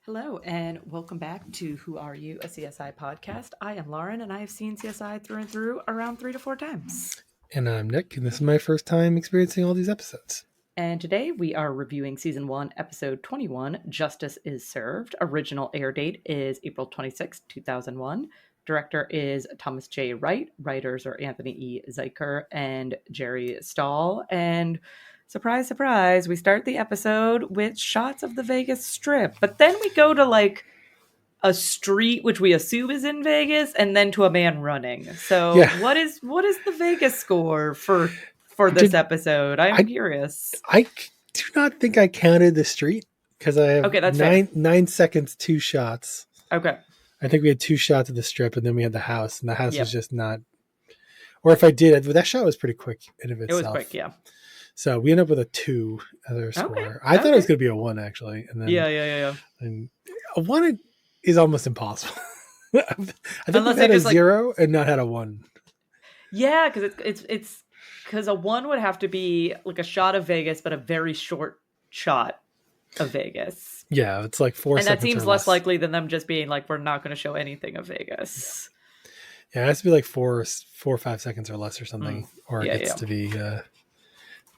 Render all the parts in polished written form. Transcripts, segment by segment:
Hello, and welcome back to Who Are You, a CSI podcast. I am Lauren, and I have seen CSI through and through around 3 to 4 times. And I'm Nick, and this is my first time experiencing all these episodes. And today we are reviewing Season 1, Episode 21, Justice is Served. Original air date is April 26, 2001. Director is Thomas J. Wright. Writers are Anthony E. Zeiker and Jerry Stahl. And surprise, surprise, we start the episode with shots of the Vegas Strip. But then we go to a street which we assume is in Vegas, and then to a man running. So Yeah. what is the Vegas score for this episode? I'm curious. I do not think I counted the street because I have Okay, that's 9 seconds, 2 shots. Okay. I think we had 2 shots of the strip, and then we had the house, and the house was just not. Or if I did, that shot was pretty quick in of itself. It was quick, yeah. So we end up with a 2 as our score. I thought it was going to be a 1 actually, and then yeah. And a 1 is almost impossible. I think Unless we've had a 0 and not had a 1. Yeah, because it's because a 1 would have to be like a shot of Vegas, but a very short shot of Vegas. Yeah, it's like 4 seconds. And that seems less likely than them just being like, we're not going to show anything of Vegas. Yeah, it has to be like 4 or 5 seconds or less or something, or it gets to be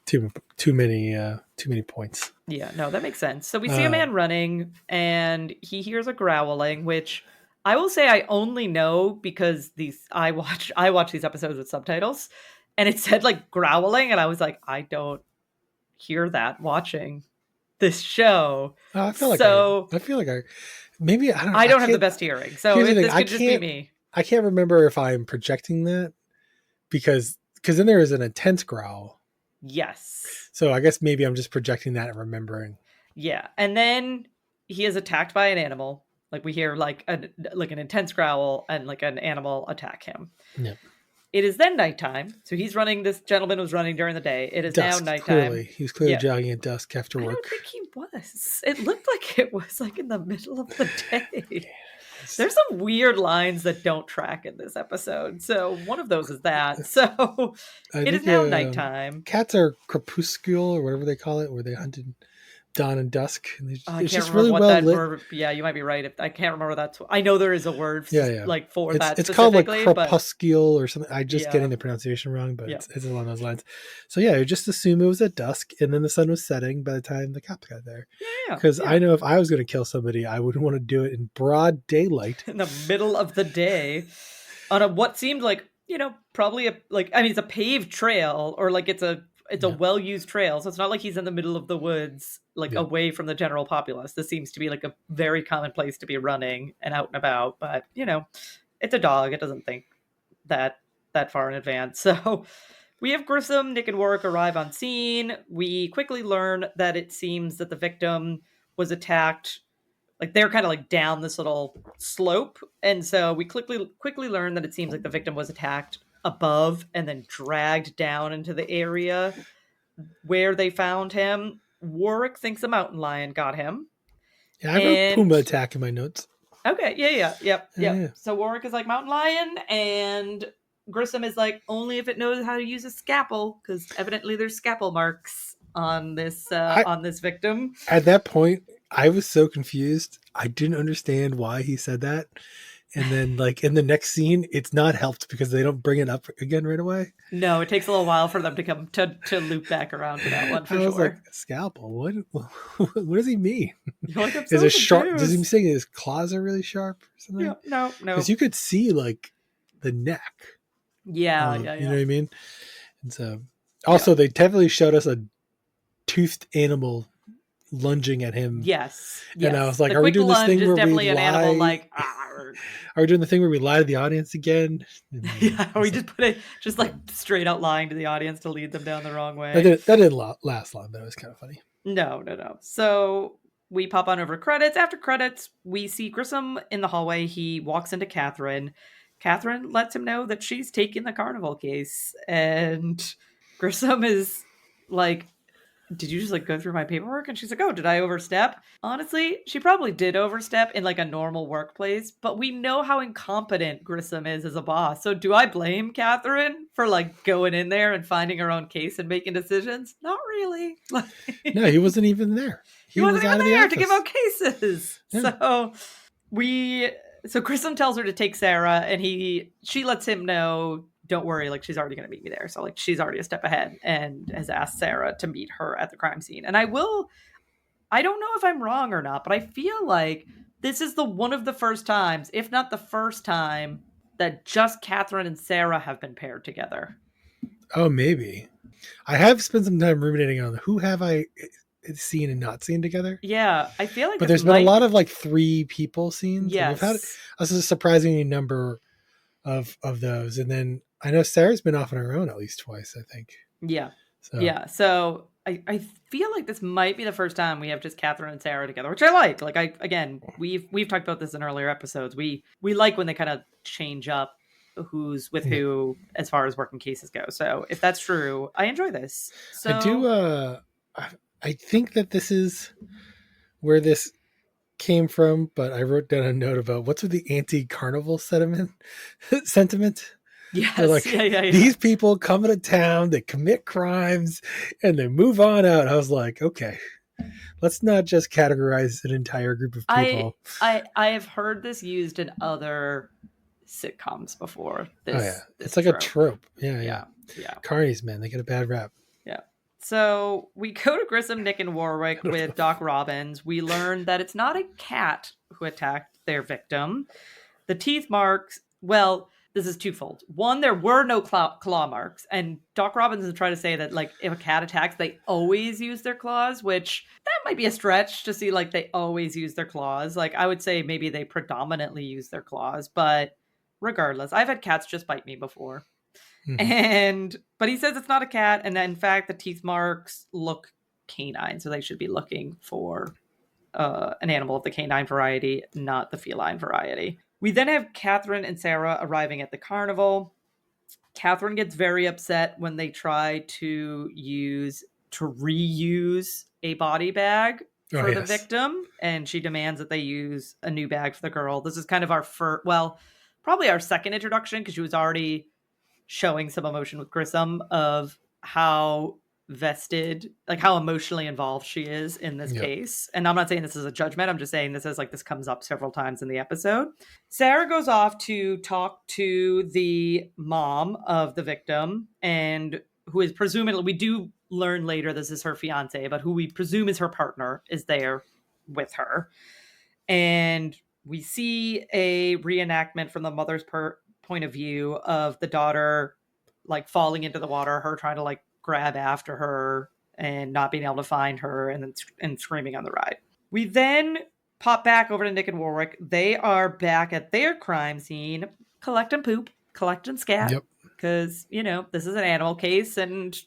too many points. Yeah, no, that makes sense. So we see a man running, and he hears a growling, which I will say I only know because I watch these episodes with subtitles, and it said like growling, and I was like, I don't hear that watching this show. I feel like I maybe I don't know. I don't have the best hearing, so this could just be me. I can't remember if I'm projecting that because then there is an intense growl. Yes. So I guess maybe I'm just projecting that and remembering. Yeah, and then he is attacked by an animal. Like we hear like an intense growl and like an animal attack him. Yeah. It is then nighttime. So he's running. This gentleman was running during the day. It is dusk, now nighttime. Clearly. He was clearly jogging at dusk after work. I don't think he was. It looked like it was like in the middle of the day. There's some weird lines that don't track in this episode. So one of those is that. So it is now nighttime. Cats are crepuscule or whatever they call it, where they hunted dawn and dusk. And it's just really well lit. Word, yeah, you might be right. I can't remember that's. I know there is a word like for that. It's called like crepuscule or something. I'm just getting the pronunciation wrong, but it's along those lines. So yeah, you just assume it was at dusk, and then the sun was setting by the time the cops got there. Because I know if I was going to kill somebody, I wouldn't want to do it in broad daylight, in the middle of the day, on what seemed like probably it's a paved trail, or like it's a well-used trail, so it's not like he's in the middle of the woods, away from the general populace. This seems to be like a very common place to be running and out and about, but it's a dog. It doesn't think that far in advance. So we have Grissom, Nick, and Warwick arrive on scene. We quickly learn that it seems that the victim was attacked. Like they're kind of like down this little slope, and so we quickly learn that it seems like the victim was attacked above and then dragged down into the area where they found him. Warwick thinks a mountain lion got him. Yeah, I wrote Puma attack in my notes. Okay, yeah. So Warwick is like mountain lion, and Grissom is like only if it knows how to use a scalpel, because evidently there's scalpel marks on this victim. At that point, I was so confused. I didn't understand why he said that. And then, like, in the next scene, it's not helped because they don't bring it up again right away. No, it takes a little while for them to come to loop back around to that one for sure. I was like, scalpel? What does he mean? Like, is it sharp? Does he say his claws are really sharp or something? No. Because you could see, like, the neck. Yeah. You know what I mean? And so, also, they definitely showed us a toothed animal lunging at him. Yes. And I was like, are we doing this thing where we lie? Animal, like, are we doing the thing where we lie to the audience again? Or we just put it just like straight out lying to the audience to lead them down the wrong way. That didn't last long, but it was kind of funny. No. So we pop on over credits. After credits, we see Grissom in the hallway. He walks into Catherine. Catherine lets him know that she's taking the Carnival case, and Grissom is like, did you just like go through my paperwork? And she's like, oh, did I overstep? Honestly, she probably did overstep in like a normal workplace, but we know how incompetent Grissom is as a boss. So do I blame Catherine for like going in there and finding her own case and making decisions? Not really. No, he wasn't even there. He Was wasn't out even of the there to office. give out cases. Yeah. So Grissom tells her to take Sarah, and she lets him know, don't worry, like she's already going to meet me there. So like she's already a step ahead and has asked Sarah to meet her at the crime scene. And I don't know if I'm wrong or not, but I feel like this is one of the first times, if not the first time, that just Catherine and Sarah have been paired together. Oh, maybe. I have spent some time ruminating on who have I seen and not seen together. Yeah, I feel like but there's been a lot of like 3 people scenes. Yes. We've had a surprising number of those. And then I know Sarah's been off on her own at least twice, I think. Yeah. So I feel like this might be the first time we have just Catherine and Sarah together, which I like. Like we've talked about this in earlier episodes. We like when they kind of change up who's with who as far as working cases go. So if that's true, I enjoy this. So I do I think that this is where this came from, but I wrote down a note about what's with the anti-Carnival sentiment. Yes. Like, these people come into town, they commit crimes, and they move on out. I was like, okay, let's not just categorize an entire group of people. I have heard this used in other sitcoms before. It's like a trope. Yeah. Carnies, man, they get a bad rap. Yeah. So we go to Grissom, Nick, and Warwick with Doc Robbins. We learn that it's not a cat who attacked their victim. The teeth marks, well, this is twofold. One, there were no claw marks, and Doc Robbins is trying to say that, like, if a cat attacks, they always use their claws, which that might be a stretch to see, like, they always use their claws. Like, I would say maybe they predominantly use their claws, but regardless, I've had cats just bite me before. But he says it's not a cat, and in fact, the teeth marks look canine, so they should be looking for an animal of the canine variety, not the feline variety. We then have Catherine and Sarah arriving at the carnival. Catherine gets very upset when they try to reuse a body bag for the victim, and she demands that they use a new bag for the girl. This is kind of our probably our second introduction, because she was already showing some emotion with Grissom of how vested, like how emotionally involved she is in this case. And I'm not saying this is a judgment. I'm just saying this comes up several times in the episode. Sarah goes off to talk to the mom of the victim, and who is presumably, we do learn later this is her fiance, but who we presume is her partner, is there with her. And we see a reenactment from the mother's point of view of the daughter like falling into the water, her trying to like grab after her and not being able to find her, and screaming on the ride. We then pop back over to Nick and Warwick. They are back at their crime scene, collecting poop, collecting scat, because this is an animal case, and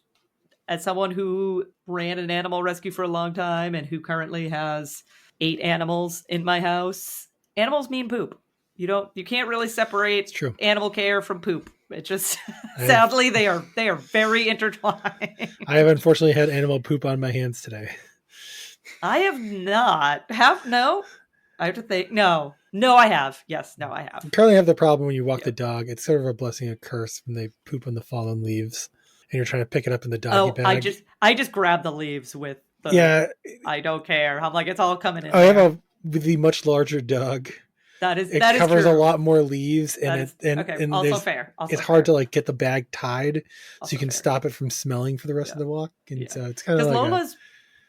as someone who ran an animal rescue for a long time and who currently has 8 animals in my house, animals mean poop. You can't really separate animal care from poop. It just sadly they are very intertwined. I have unfortunately had animal poop on my hands today. I have not. No? I have to think. No, I have. Yes, no, I have. You currently have the problem when you walk the dog. It's sort of a blessing, a curse when they poop on the fallen leaves and you're trying to pick it up in the doggy bag. I just grab the leaves with the I don't care. I'm like, it's all coming in. I have the much larger dog. It covers a lot more leaves, and also fair. It's hard to like get the bag tied, so you can stop it from smelling for the rest of the walk. And so it's kind of like Lola's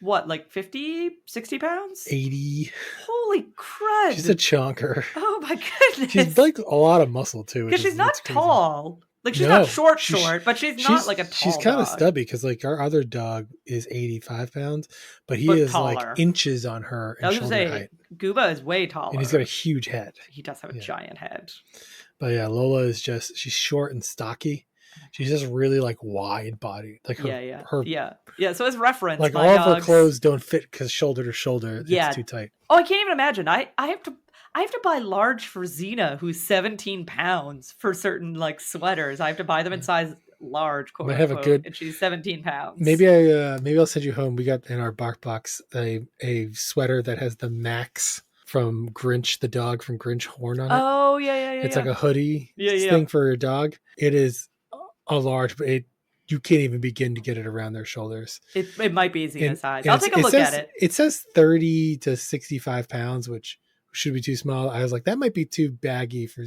what, like 50, 60 pounds? 80. Holy crud! She's a chonker. Oh my goodness! She's like a lot of muscle too. Because she's not tall. Like she's not short, but she's not like a tall She's kind of stubby, because like our other dog is 85 pounds, but he is taller. Like inches on her and shoulder height. Gooba is way taller. And he's got a huge head. He does have a giant head. But yeah, Lola is she's short and stocky. She's just really like wide bodied. Like her So as reference, like all of her clothes don't fit because shoulder to shoulder, it's too tight. Oh, I can't even imagine. I have to buy large for Xena, who's 17 pounds, for certain like sweaters. I have to buy them in size large, quote Might have a unquote, good. and she's 17 pounds. Maybe I'll send you home. We got in our bark box a sweater that has the Max from Grinch, the dog from Grinch horn on it. Oh yeah. It's like a hoodie yeah. thing for a dog. It is a large, but you can't even begin to get it around their shoulders. It might be Xena size. I'll take a look at it. It says 30 to 65 pounds, which should be too small. I was like, that might be too baggy for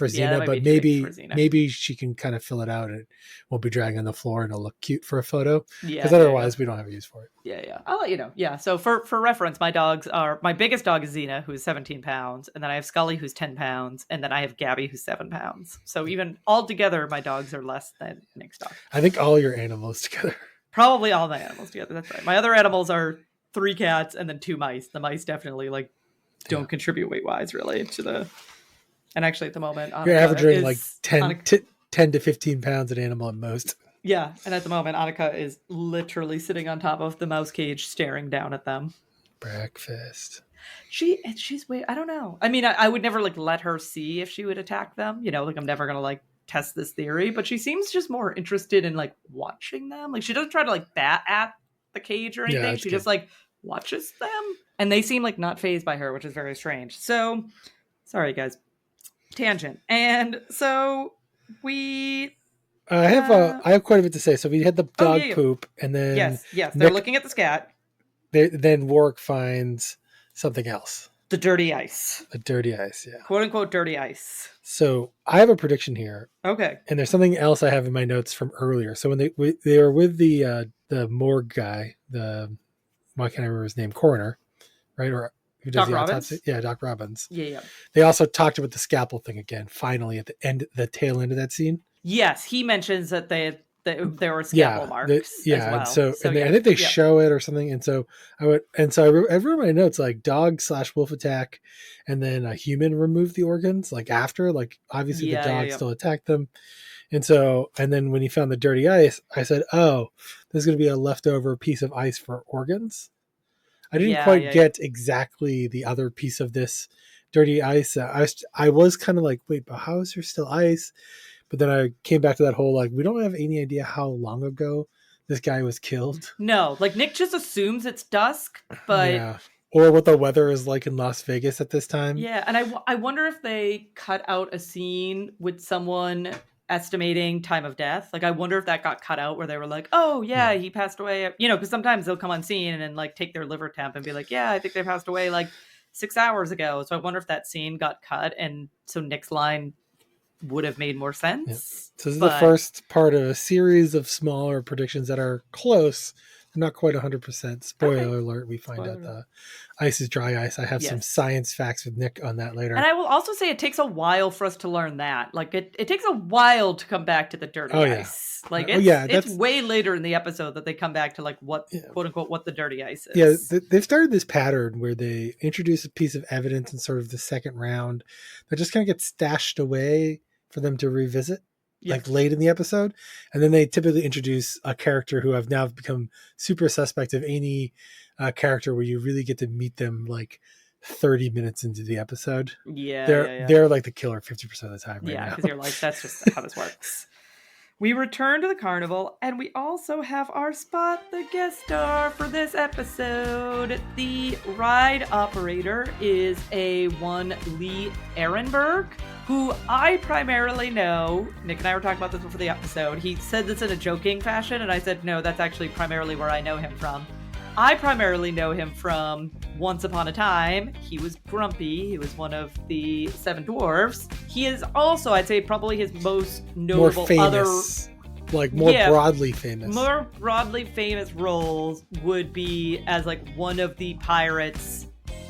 Xena, but maybe she can kind of fill it out and it won't be dragging on the floor and it'll look cute for a photo. Because otherwise we don't have a use for it. Yeah. I'll let you know. Yeah. So for reference, my biggest dog is Xena, who's 17 pounds, and then I have Scully, who's 10 pounds, and then I have Gabby, who's 7 pounds. So even all together, my dogs are less than Nick's dog. I think all your animals together. Probably all my animals together. That's right. My other animals are 3 cats and then 2 mice. The mice definitely don't contribute weight wise really to the. And actually, at the moment, you're averaging like 10 to 15 pounds an animal at most. Yeah, and at the moment, Annika is literally sitting on top of the mouse cage, staring down at them. Breakfast. She's way. I don't know. I mean, I would never let her see if she would attack them. I'm never gonna test this theory, but she seems just more interested in watching them. She doesn't try to bat at the cage or anything. She just watches them, and they seem not fazed by her, which is very strange. So, sorry guys, tangent. And so I have quite a bit to say. So we had the dog poop, and then yes, they're looking at the scat. Then Warwick finds something else. The dirty ice. The dirty ice, yeah. Quote unquote dirty ice. So I have a prediction here. Okay. And there's something else I have in my notes from earlier. So when they were with the morgue guy, why can't I remember his name? Coroner, right? Or who does Doc Robbins? autopsy? Yeah, Doc Robbins. Yeah. They also talked about the scalpel thing again, finally at the tail end of that scene. Yes, he mentions that there were scalpel marks as well. I think they show it or something. And so I wrote my notes dog/wolf attack, and then a human removed the organs after, obviously the dog still attacked them. And then when he found the dirty ice, I said, oh, there's going to be a leftover piece of ice for organs. I didn't quite get exactly the other piece of this dirty ice. I was kind of wait, but how is there still ice? But then I came back to that whole, we don't have any idea how long ago this guy was killed. No, Nick just assumes it's dusk, but... Yeah. Or what the weather is like in Las Vegas at this time. Yeah, and I wonder if they cut out a scene with someone estimating time of death. I wonder if that got cut out where they were oh, yeah, he passed away. Because sometimes they'll come on scene and then, take their liver temp and be yeah, I think they passed away, 6 hours ago. So I wonder if that scene got cut, and so Nick's line would have made more sense. Yeah. So this is the first part of a series of smaller predictions that are close. They're not quite 100%. Spoiler alert, we find out the ice is dry ice. I have some science facts with Nick on that later. And I will also say it takes a while for us to learn that. It takes a while to come back to the dirty ice. It's way later in the episode that they come back to what quote unquote what the dirty ice is. Yeah, they've started this pattern where they introduce a piece of evidence in sort of the second round that just kind of gets stashed away for them to revisit late in the episode, and then they typically introduce a character who have now become super suspect of any character where you really get to meet them 30 minutes into the episode. They're the killer 50% of the time right now. Because you're that's just how this works. We return to the carnival, and we also have our spot the guest star for this episode. The ride operator is one Lee Ehrenberg, who I primarily know. Nick and I were talking about this before the episode. He said this in a joking fashion, and I said, no, that's actually primarily where I know him from. I primarily know him from Once Upon a Time. He was Grumpy. He was one of the 7 dwarves. He is also, I'd say, probably his most notable famous, broadly famous. More broadly famous roles would be as one of the pirates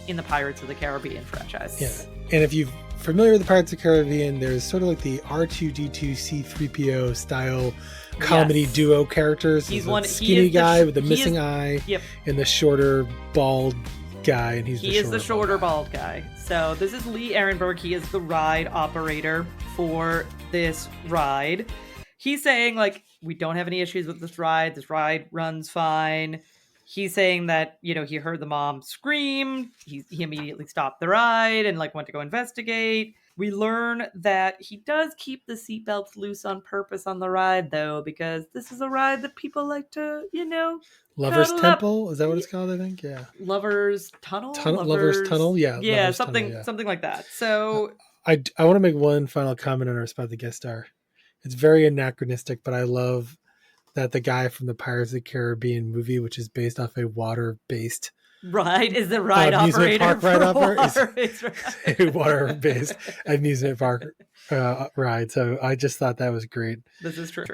in the Pirates of the Caribbean franchise. Yeah, and if you're familiar with the Pirates of the Caribbean, there's sort of the R2-D2 C-3PO style comedy duo characters. He's one skinny guy with the missing eye, and the shorter bald guy, and he is the shorter bald guy. So this is Lee Ehrenberg. He is the ride operator for this ride. He's saying we don't have any issues with this ride. This ride runs fine. He's saying that he heard the mom scream. He immediately stopped the ride and went to go investigate. We learn that he does keep the seatbelts loose on purpose on the ride, though, because this is a ride that people like to, Lovers cuddle up. Temple, is that what it's called? I think, yeah. Lovers Tunnel, Lovers Tunnel, yeah. yeah, Lovers Tunnel, yeah. something like that. So I want to make one final comment on our spot the guest star. It's very anachronistic, but I love that the guy from the Pirates of the Caribbean movie, which is based off a water-based ride, is the ride amusement operator park ride is a water-based amusement park ride. So I just thought that was great. This is true.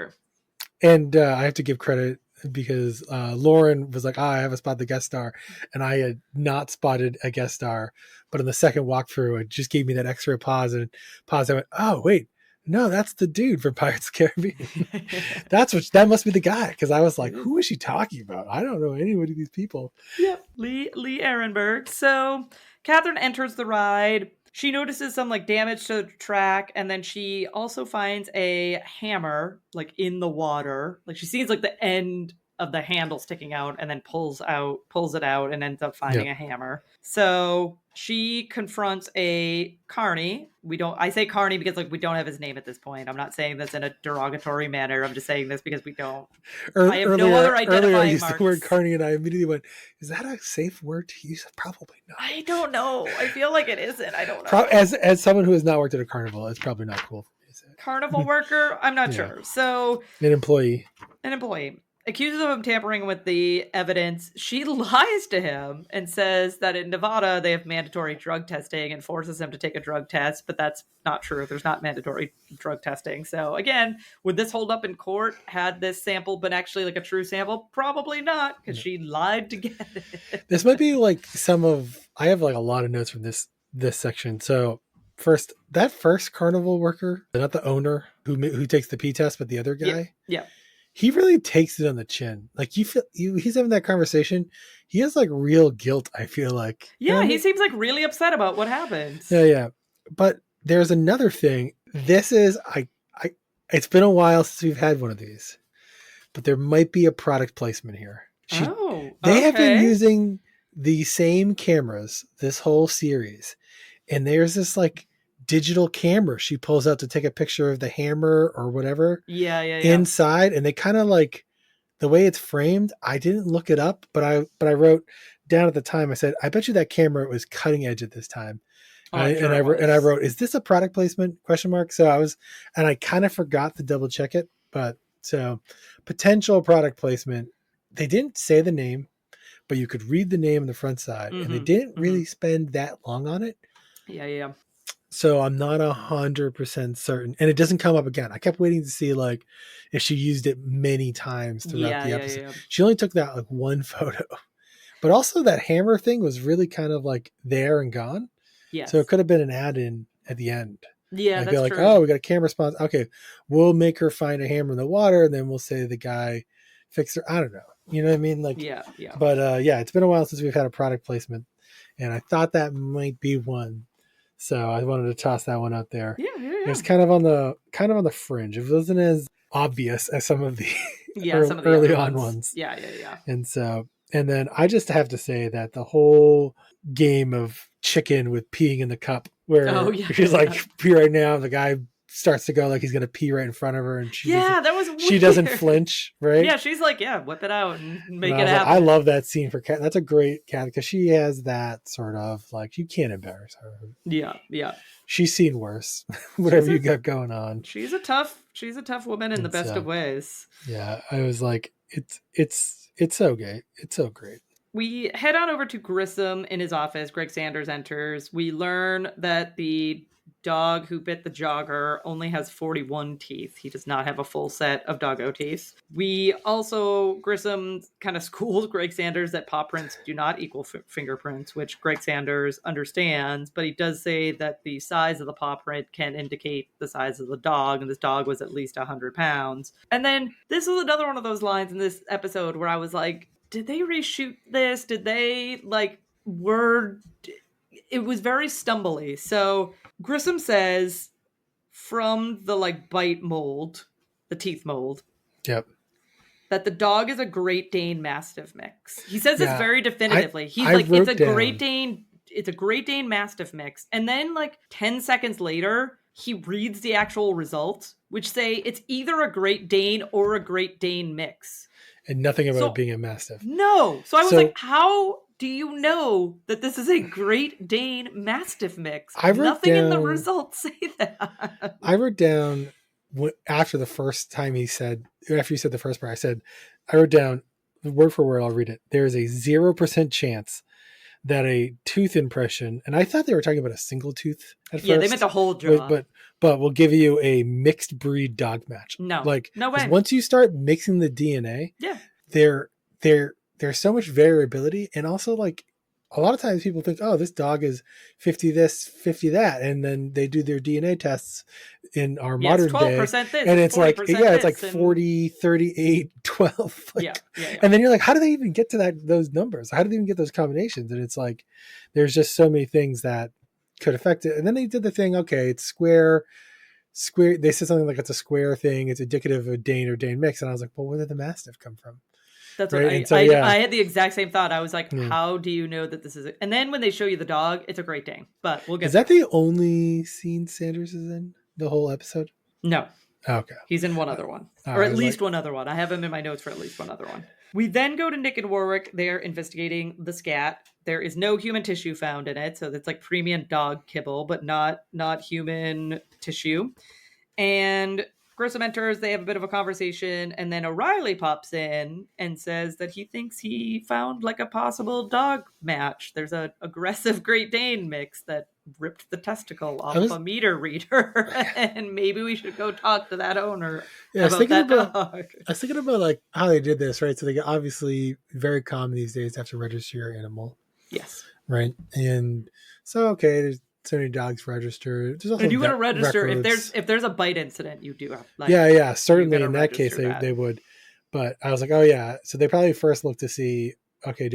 And I have to give credit because Lauren was like, I have a spot the guest star, and I had not spotted a guest star, but in the second walkthrough it just gave me that extra pause. I went, oh wait, no, that's the dude from Pirates of the Caribbean. That must be the guy, because I was like, who is she talking about? I don't know anybody of these people. Yep, Lee Ehrenberg. So Catherine enters the ride. She notices some damage to the track, and then she also finds a hammer in the water. She sees the end of the handle sticking out, and then pulls it out, and ends up finding a hammer. So she confronts a Carney. I say Carney because we don't have his name at this point. I'm not saying this in a derogatory manner. I'm just saying this because we don't. I have no other identifying earlier I used marks. The word Carney, and I immediately went, is that a safe word to use? Probably not. I don't know. I feel like it isn't. I don't know. As someone who has not worked at a carnival, it's probably not cool for me to say. Carnival worker? I'm not sure. So An employee. Accuses of him tampering with the evidence. She lies to him and says that in Nevada they have mandatory drug testing and forces him to take a drug test, but that's not true. There's not mandatory drug testing. So again, would this hold up in court had this sample been actually a true sample? Probably not, because she lied to get it. This might be I have a lot of notes from this section. So that first carnival worker, not the owner who takes the P test, but the other guy. Yeah. He really takes it on the chin. He's having that conversation. He has real guilt, I feel like. Yeah, he seems really upset about what happened. Yeah. But there's another thing. This is it's been a while since we've had one of these. But there might be a product placement here. They have been using the same cameras this whole series. And there's this digital camera she pulls out to take a picture of the hammer or whatever inside, and they kind of the way it's framed. I didn't look it up, but I wrote down at the time, I said, I bet you that camera was cutting edge at this time. I wrote, is this a product placement ? So I kind of forgot to double check it, but so potential product placement. They didn't say the name, but you could read the name on the front side, and they didn't really spend that long on it. Yeah. So I'm not 100% certain, and it doesn't come up again. I kept waiting to see if she used it many times throughout the episode. Yeah. She only took that one photo, but also that hammer thing was really kind of there and gone. Yeah. So it could have been an add-in at the end. Yeah, that's true. Oh, we got a camera response. Okay, we'll make her find a hammer in the water, and then we'll say the guy fixed her. I don't know. You know what I mean? Yeah. But it's been a while since we've had a product placement, and I thought that might be one. So I wanted to toss that one out there. Yeah. It's kind of on the fringe. It wasn't as obvious as some of the some of the early on ones. Yeah. And then I just have to say that the whole game of chicken with peeing in the cup, where she's pee right now, the guy starts to go he's gonna pee right in front of her, and that was weird. She doesn't flinch, right? Yeah, she's whip it out and make it happen. I love that scene for Kat. That's a great Kat, because she has that sort of you can't embarrass her. Yeah. She's seen worse. Whatever you got going on. She's a tough woman in the best of ways. Yeah, I was it's so great. It's so great. We head on over to Grissom in his office. Greg Sanders enters. We learn that the dog who bit the jogger only has 41 teeth. He does not have a full set of doggo teeth. Grissom kind of schools Greg Sanders that paw prints do not equal fingerprints, which Greg Sanders understands, but he does say that the size of the paw print can indicate the size of the dog, and this dog was at least 100 pounds. And then this was another one of those lines in this episode where I was like, did they reshoot this? Did they it was very stumbly. So Grissom says from the bite mold, the teeth mold. Yep. That the dog is a Great Dane Mastiff mix. He says this very definitively. He's it's a Great Dane. it's a Great Dane Mastiff mix. And then like 10 seconds later, he reads the actual results, which say it's either a Great Dane or a Great Dane mix. And nothing about it being a Mastiff. No. So I was like, how do you know that this is a Great Dane Mastiff mix? Nothing in the results say that. I wrote down after the first time after you said the first part, I wrote down word for word. I'll read it. There is a 0% chance that a tooth impression, and I thought they were talking about a single tooth at first. Yeah, they meant the whole jaw. But we'll give you a mixed breed dog match. No, like no way. Once you start mixing the DNA, there's so much variability, and also like a lot of times people think, oh, this dog is 50 this, 50 that, and then they do their DNA tests in our modern day, this, and it's like it's like 40, 38, 12. Like, and then you're like, how do they even get to those numbers? How do they even get those combinations? And it's like there's just so many things that could affect it. And then they did the thing, okay, it's square. They said something like it's a square thing, it's indicative of a Dane or Dane mix, and I was like, well, where did the Mastiff come from? That's right. I had the exact same thought. I was like, how do you know that this is it? And then when they show you the dog, it's a Great Dane. But we'll get. Is that the only scene Sanders is in the whole episode? No. Okay. He's in one other one. Or at least one other one. I have him in my notes for at least one other one. We then go to Nick and Warwick. They're investigating the scat. There is no human tissue found in it. So it's like premium dog kibble, but not human tissue. And Grissom enters, they have a bit of a conversation, and then O'Reilly pops in and says that he thinks he found like a possible dog match. There's an aggressive Great Dane mix that ripped the testicle off of a meter reader, and maybe we should go talk to that owner about that dog. I was thinking about like how they did this, right? So they obviously very common these days to have to register your animal. Yes. Right. And so, okay, there's so many dogs registered. And you got to register if there's a bite incident. You do have. Like, certainly in that case they would. But I was like, oh yeah. So they probably first look to see, okay,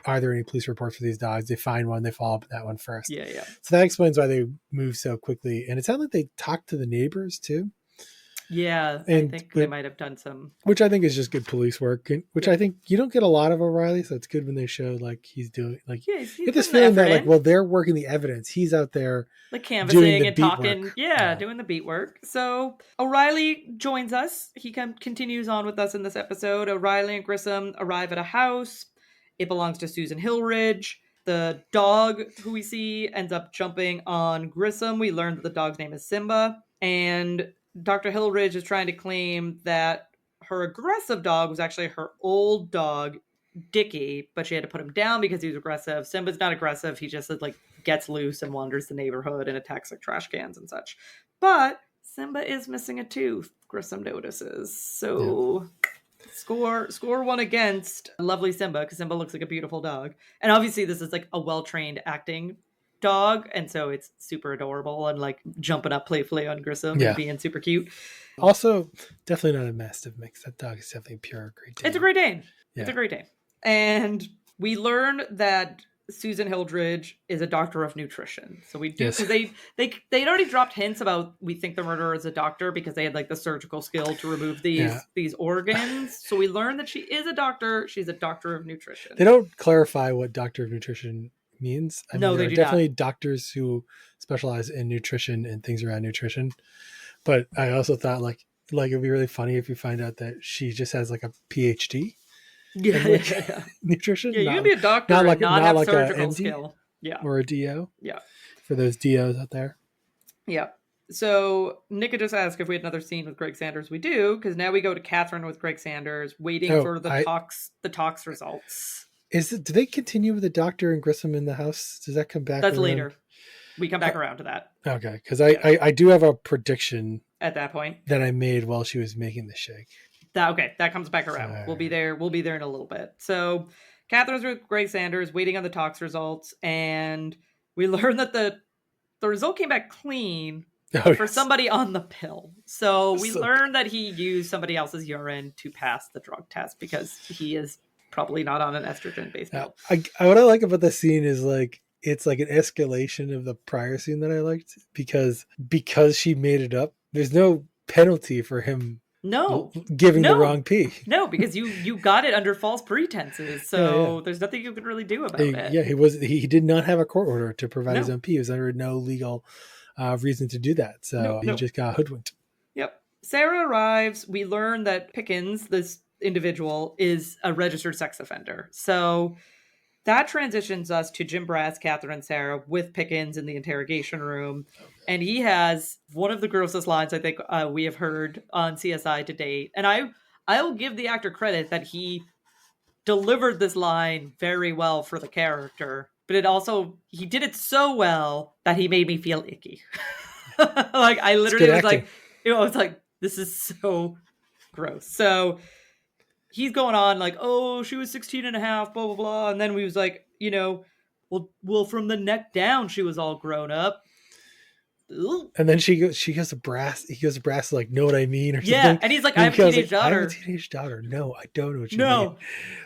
are there any police reports for these dogs? They find one, they follow up with that one first. Yeah. So that explains why they move so quickly. And it sounded like they talked to the neighbors too. Yeah, I think they might have done some, which I think is just good police work, which I think you don't get a lot of O'Reilly, so it's good when they show like he's doing like he's get this feeling that like, well, they're working the evidence, he's out there like canvassing and talking, doing the beat work. So O'Reilly joins us. He continues on with us in this episode. O'Reilly and Grissom arrive at a house. It belongs to Susan Hillridge. The dog who we see ends up jumping on Grissom. We learn that the dog's name is Simba, and Dr. Hillridge is trying to claim that her aggressive dog was actually her old dog, Dickie, but she had to put him down because he was aggressive. Simba's not aggressive. He just like gets loose and wanders the neighborhood and attacks like trash cans and such. But Simba is missing a tooth, Grissom notices. So score one against lovely Simba, because Simba looks like a beautiful dog. And obviously this is like a well-trained acting dog, and so it's super adorable and like jumping up playfully on Grissom and being super cute. Also, definitely not a Mastiff mix. That dog is definitely pure Great Dane. It's a Great Dane. Yeah. It's a Great Dane. And we learn that Susan Hildridge is a doctor of nutrition. So we do, because they'd already dropped hints about we think the murderer is a doctor because they had like the surgical skill to remove these organs. So we learn that she is a doctor. She's a doctor of nutrition. They don't clarify what doctor of nutrition means. I mean, there are definitely doctors who specialize in nutrition and things around nutrition. But I also thought like it'd be really funny if you find out that she just has like a PhD. Yeah. Nutrition. Yeah, you can be a doctor and not have surgical skill. Yeah. Or a DO. Yeah. For those DOs out there. Yeah. So Nick had just asked if we had another scene with Greg Sanders. We do, because now we go to Catherine with Greg Sanders waiting for the tox results. Do they continue with the doctor and Grissom in the house? Does that come back? That's later. We come back around to that. Okay, because I do have a prediction at that point that I made while she was making the shake. That comes back around. We'll be there in a little bit. So Catherine's with Greg Sanders waiting on the tox results, and we learn that the result came back clean for somebody on the pill. So we learned that he used somebody else's urine to pass the drug test because he is probably not on an estrogen-based pill. What I like about the scene is like it's like an escalation of the prior scene that I liked because she made it up. There's no penalty for him No. giving the wrong pee. No, because you got it under false pretenses, so there's nothing you can really do about it. Yeah, he did not have a court order to provide his own pee. He was under no legal reason to do that, so he just got hoodwinked. Yep. Sarah arrives. We learn that Pickens, this individual, is a registered sex offender. So that transitions us to Jim Brass, Catherine, and Sarah with Pickens in the interrogation room. And he has one of the grossest lines I think we have heard on CSI to date. And I will give the actor credit that he delivered this line very well for the character. But he did it so well that he made me feel icky. Like, I literally was like, it's like, this is so gross. So he's going on like, oh, she was 16 and a half, blah, blah, blah. And then we was like, well, from the neck down, she was all grown up. Ooh. And then he goes to Brass. He goes to Brass like, know what I mean? Or something. Yeah, and he's like, I have a teenage daughter. I have a teenage daughter. No, I don't know what you mean.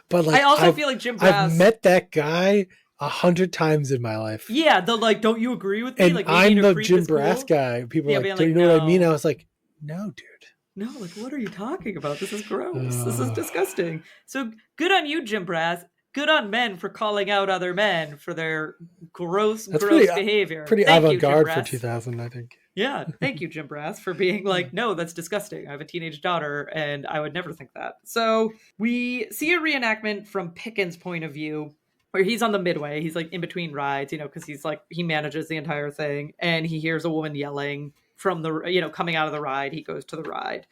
But like, I also feel like Jim Brass. I've met that guy 100 times in my life. Yeah, the like, don't you agree with me? And like, I'm the Jim Brass guy. People are like, do you know what I mean? I was like, no, dude. No, like, what are you talking about? This is gross. This is disgusting. So good on you, Jim Brass. Good on men for calling out other men for their gross behavior. Pretty avant-garde for 2000, I think. Yeah, thank you, Jim Brass, for being like, no, that's disgusting. I have a teenage daughter, and I would never think that. So we see a reenactment from Pickens' point of view, where he's on the midway. He's like in between rides, because he's like, he manages the entire thing, and he hears a woman yelling from the, coming out of the ride. He goes to the ride,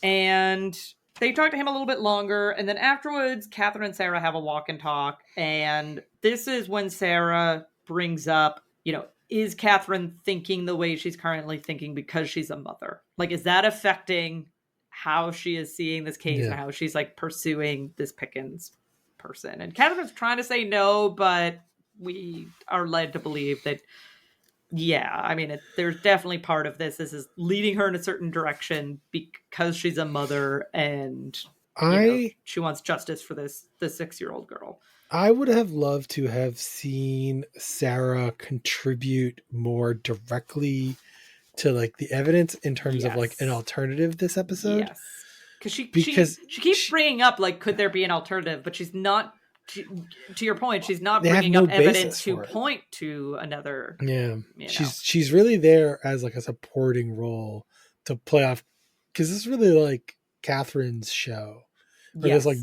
and they talk to him a little bit longer, and then afterwards, Catherine and Sarah have a walk and talk, and this is when Sarah brings up, is Catherine thinking the way she's currently thinking because she's a mother? Like, is that affecting how she is seeing this case and how she's like pursuing this Pickens person? And Catherine's trying to say no, but we are led to believe that, there's definitely part of this. This is leading her in a certain direction because she's a mother and she wants justice for the 6-year-old girl. I would have loved to have seen Sarah contribute more directly to like the evidence in terms of like an alternative this episode. Yes. Because she keeps bringing up like, could there be an alternative? But she's not, to your point, she's not bringing up evidence to point to another. Yeah. She's really there as like a supporting role to play off. Because it's really like Catherine's show. Yes. Like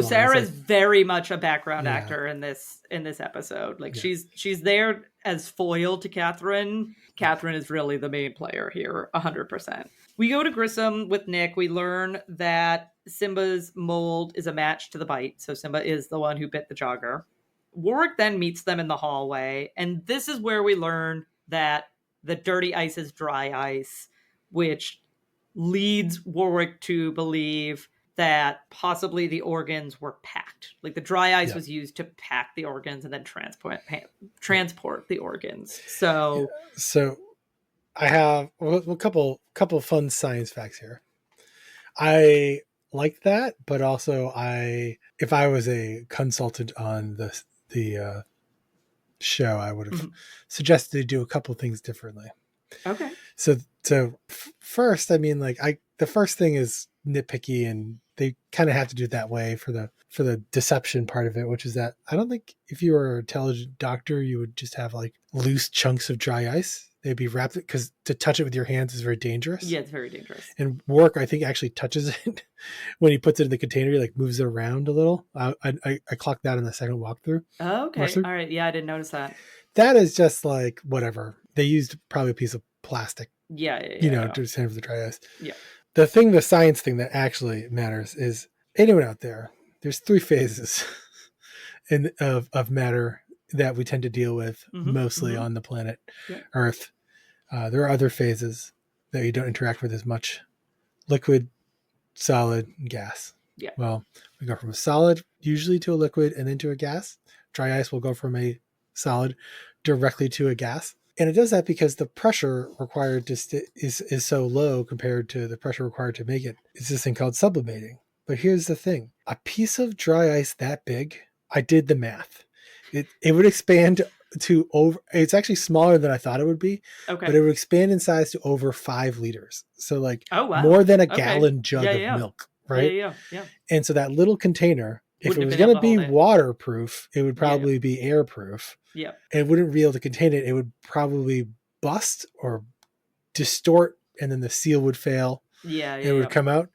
Sarah's very much a background actor in this episode. Like she's there as foil to Catherine. Catherine is really the main player here, 100%. We go to Grissom with Nick. We learn that Simba's mold is a match to the bite. So Simba is the one who bit the jogger. Warwick then meets them in the hallway. And this is where we learn that the dirty ice is dry ice, which leads Warwick to believe that possibly the organs were packed. Like the dry ice was used to pack the organs and then transport the organs. So I have a couple fun science facts here. I like that, but also if I was a consultant on the show, I would have suggested to do a couple things differently. Okay. So first, the first thing is nitpicky, and they kind of have to do it that way for the deception part of it, which is that I don't think if you were an intelligent doctor, you would just have like loose chunks of dry ice. They'd be wrapped, because to touch it with your hands is very dangerous. Yeah, it's very dangerous. And Warwick, I think, actually touches it when he puts it in the container. He like moves it around a little. I clocked that in the second walkthrough. Oh, okay. All right. Yeah, I didn't notice that. That is just like whatever. They used probably a piece of plastic. Yeah. To stand for the dry ice. Yeah. The science thing that actually matters is anyone out there. There's 3 phases of matter that we tend to deal with mostly on the planet Earth. There are other phases that you don't interact with as much: liquid, solid, and gas. Yeah. Well, we go from a solid usually to a liquid and then to a gas. Dry ice will go from a solid directly to a gas. And it does that because the pressure required is so low compared to the pressure required to make it. It's this thing called sublimating. But here's the thing. A piece of dry ice that big, I did the math. It would expand to over. It's actually smaller than I thought it would be, Okay. but it would expand in size to over 5 liters. So like oh wow, more than a okay. gallon jug yeah, of yeah. milk, right? Yeah. And so that little container, if Wouldn't it have was been going able to to be hold it. waterproof, it would probably be airproof. Yeah. And it wouldn't be able to contain it. It would probably bust or distort, and then the seal would fail. Yeah, and it would come out.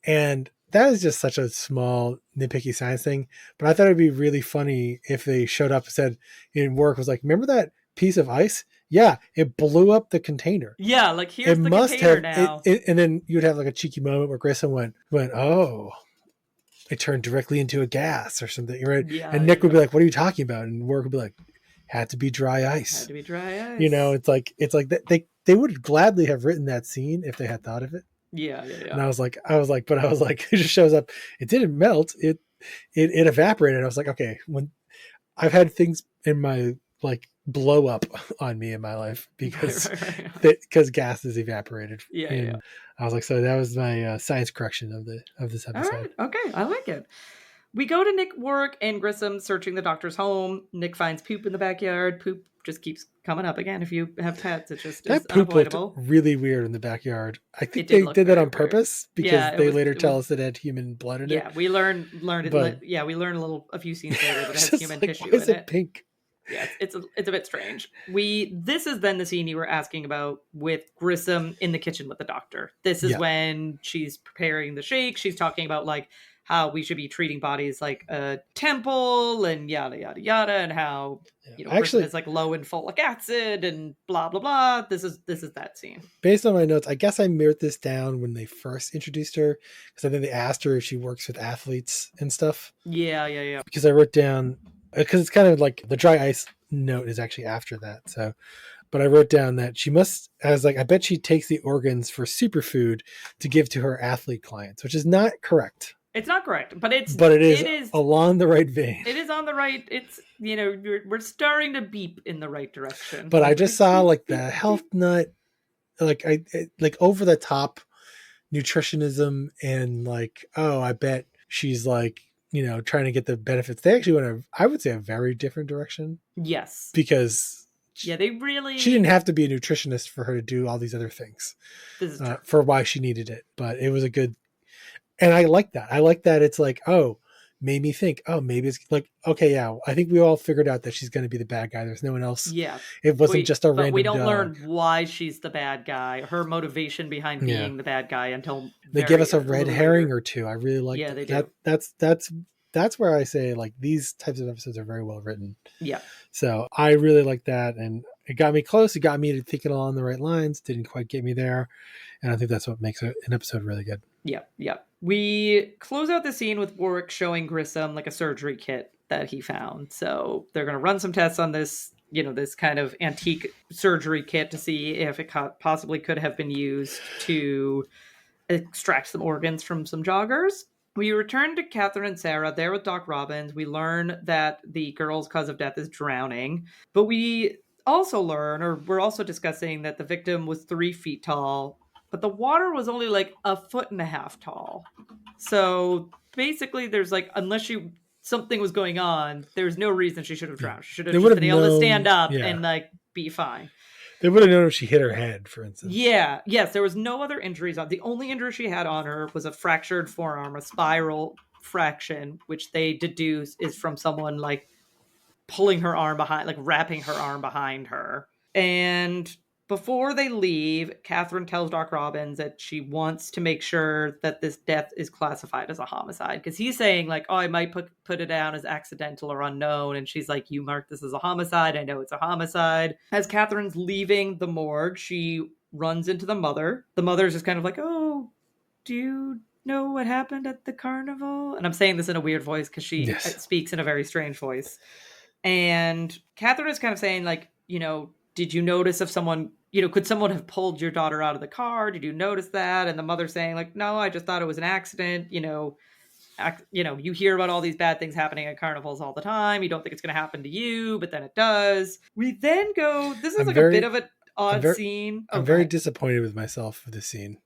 And that is just such a small nitpicky science thing. But I thought it'd be really funny if they showed up and said in work was like, remember that piece of ice? Yeah, it blew up the container. Yeah, like here's the container now. And then you'd have like a cheeky moment where Grissom went, oh, it turned directly into a gas or something, right? Yeah, and Nick would be like, what are you talking about? And work would be like, had to be dry ice. Had to be dry ice. You know, it's like they would gladly have written that scene if they had thought of it. Yeah. And I was like, it just shows up. It didn't melt. It evaporated. I was like, okay, when I've had things in my like blow up on me in my life because because gas is evaporated. Yeah. I was like, so that was my science correction of this episode. All right. Okay, I like it. We go to Nick, Warwick, and Grissom searching the doctor's home. Nick finds poop in the backyard. Poop just keeps coming up again. If you have pets, it just is unavoidable. Looked really weird in the backyard. I think they did that on purpose because they later tell us it had human blood in it. Yeah, we learned it. Yeah, we learn a few scenes later that it has human tissue why is it pink? Yeah, it's a bit strange. This is then the scene you were asking about with Grissom in the kitchen with the doctor. This is when she's preparing the shake. She's talking about like how we should be treating bodies like a temple and yada yada yada, and how Grissom is like low in folic acid and blah blah blah. This is that scene. Based on my notes, I guess I mirrored this down when they first introduced her because I think they asked her if she works with athletes and stuff. Yeah. Because I wrote down. Because it's kind of like the dry ice note is actually after that. So, but I wrote down that I bet she takes the organs for superfood to give to her athlete clients, which is not correct. It's not correct, but it is along the right vein. It is on the right. It's, we're starting to beep in the right direction. But I just saw like the health nut, like over the top nutritionism and like, oh, I bet she's like, trying to get the benefits. They actually went I would say a very different direction. Yes. Because she didn't have to be a nutritionist for her to do all these other things for why she needed it. But it was a good, and I like that. I like that it's like, oh, made me think, oh, maybe it's like, okay, yeah, I think we all figured out that she's going to be the bad guy. There's no one else. Yeah. It wasn't just a random we don't dog. learn why she's the bad guy, her motivation behind being the bad guy until they give us a red herring or two. I really like that. They do. That's where I say like these types of episodes are very well written. Yeah. So I really like that. And it got me close. It got me to thinking along the right lines. Didn't quite get me there. And I think that's what makes an episode really good. Yeah. We close out the scene with Warwick showing Grissom like a surgery kit that he found. So they're going to run some tests on this, this kind of antique surgery kit to see if it possibly could have been used to extract some organs from some joggers. We return to Catherine and Sarah there with Doc Robbins. We learn that the girl's cause of death is drowning, but we also learn, or we're also discussing, that the victim was 3 feet tall, but the water was only like 1.5 feet tall. So basically there's like, unless something was going on, there's no reason she should have drowned. She should have just been able to stand up and like be fine. They would have known if she hit her head, for instance. Yeah. Yes, there was no other injuries on. The only injury she had on her was a fractured forearm, a spiral fraction, which they deduce is from someone like pulling her arm behind, like wrapping her arm behind her. And before they leave, Catherine tells Doc Robbins that she wants to make sure that this death is classified as a homicide. Because he's saying like, oh, I might put it down as accidental or unknown. And she's like, you marked this as a homicide. I know it's a homicide. As Catherine's leaving the morgue, she runs into the mother. The mother's just kind of like, oh, do you know what happened at the carnival? And I'm saying this in a weird voice because she speaks in a very strange voice. And Catherine is kind of saying like, did you notice if someone, could someone have pulled your daughter out of the car? Did you notice that? And the mother's saying like, no, I just thought it was an accident. You hear about all these bad things happening at carnivals all the time. You don't think it's going to happen to you, but then it does. We then go, this is a bit of an odd scene. I'm very disappointed with myself for this scene.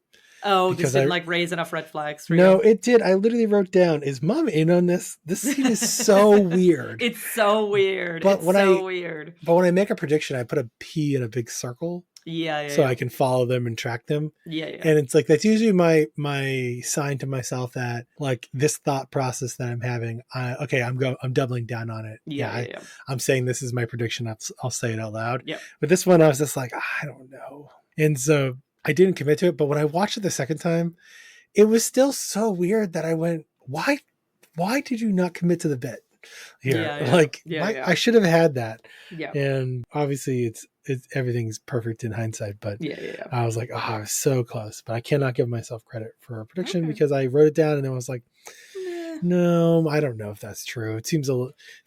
Oh, this because didn't like raise enough red flags for no, you. it did. I literally wrote down, "Is mom in on this?" This scene is so weird. It's so weird. But It's so weird. But when I make a prediction, I put a P in a big circle. So I can follow them and track them. Yeah. And it's like, that's usually my sign to myself that like this thought process that I'm having, I'm doubling down on it. Yeah. I'm saying this is my prediction. I'll say it out loud. Yeah. But this one, I was just like, I don't know. And so I didn't commit to it. But when I watched it the second time, it was still so weird that I went, why did you not commit to the bit here? I should have had that. Yeah. And obviously it's everything's perfect in hindsight, but I was like, I was so close, but I cannot give myself credit for a prediction because I wrote it down and it was like, no, I don't know if that's true. It seems a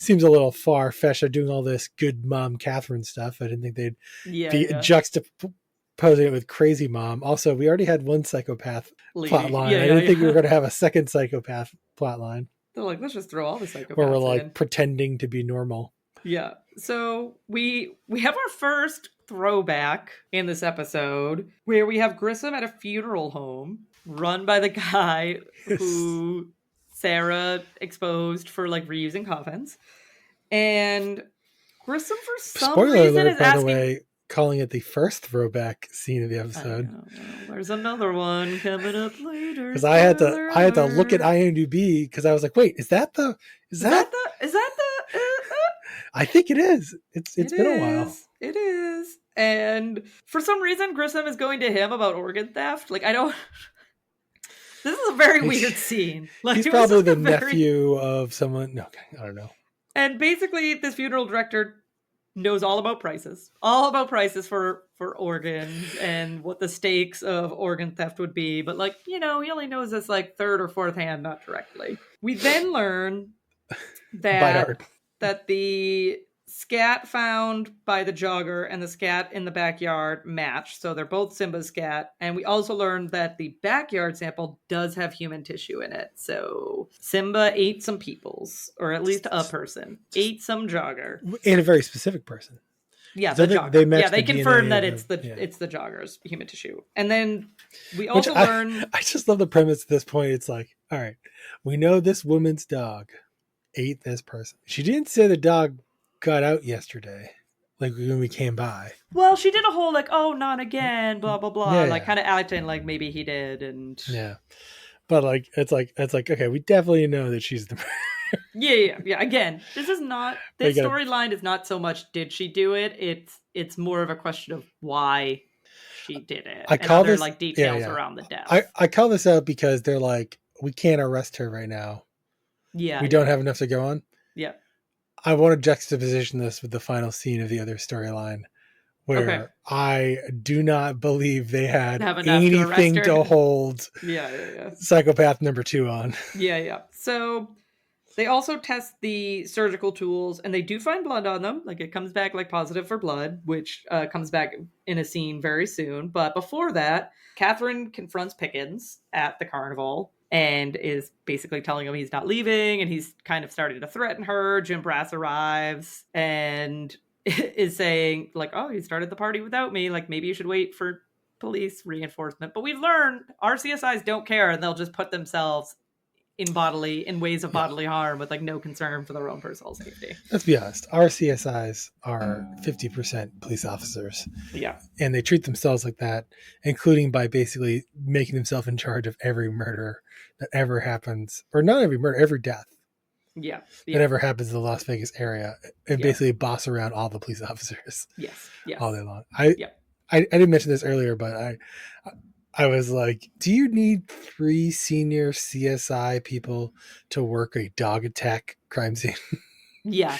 little far-fetched. Doing all this good mom Catherine stuff. I didn't think they'd be juxtaposing it with crazy mom. Also, we already had one psychopath plot line. I didn't think we were going to have a second psychopath plot line. They're like, let's just throw all the psychopaths where we're like pretending to be normal. Yeah. So we have our first throwback in this episode where we have Grissom at a funeral home run by the guy who Sarah exposed for like reusing coffins. And Grissom for some reason is asking... By the way, calling it the first throwback scene of the episode. There's another one coming up later. Because I had to look at IMDb because I was like, wait, is that the I think it is. It's been a while. It is. And for some reason, Grissom is going to him about organ theft. Like, I don't... This is a very weird scene. Like, he's probably the nephew of someone... No, I don't know. And basically, this funeral director knows all about prices. All about prices for organs and what the stakes of organ theft would be. But, like, he only knows this, like, third or fourth hand, not directly. We then learn that the scat found by the jogger and the scat in the backyard match. So they're both Simba's scat. And we also learned that the backyard sample does have human tissue in it. So Simba ate some people's, or at least a person, ate some jogger. And a very specific person. Yeah, so the jogger. They confirm that it's the jogger's human tissue. And then we also learn... I just love the premise at this point. It's like, all right, we know this woman's dog ate this person. She didn't say the dog got out yesterday, like when we came by. Well, she did a whole like, oh, not again, blah blah blah, kind of acting like maybe he did, and but like it's like okay, we definitely know that she's the. yeah. Again, this storyline is not so much did she do it. It's more of a question of why she did it. I call this like details around the death. I call this out because they're like, we can't arrest her right now. Yeah. We don't have enough to go on. Yeah. I want to juxtaposition this with the final scene of the other storyline where I do not believe they had anything to hold psychopath number 2 on. Yeah. So they also test the surgical tools and they do find blood on them. Like it comes back like positive for blood, which comes back in a scene very soon. But before that, Catherine confronts Pickens at the carnival and is basically telling him he's not leaving, and he's kind of starting to threaten her. Jim Brass arrives and is saying, like, oh, you started the party without me. Like, maybe you should wait for police reinforcement. But we've learned our CSIs don't care, and they'll just put themselves in ways of bodily harm with, like, no concern for their own personal safety. Let's be honest. Our CSIs are 50% police officers. Yeah. And they treat themselves like that, including by basically making themselves in charge of every murder that ever happens, or not every murder, every death. Yeah. That ever happens in the Las Vegas area, and basically boss around all the police officers. Yes. All day long. I didn't mention this earlier, but I was like, do you need 3 senior CSI people to work a dog attack crime scene? Yeah.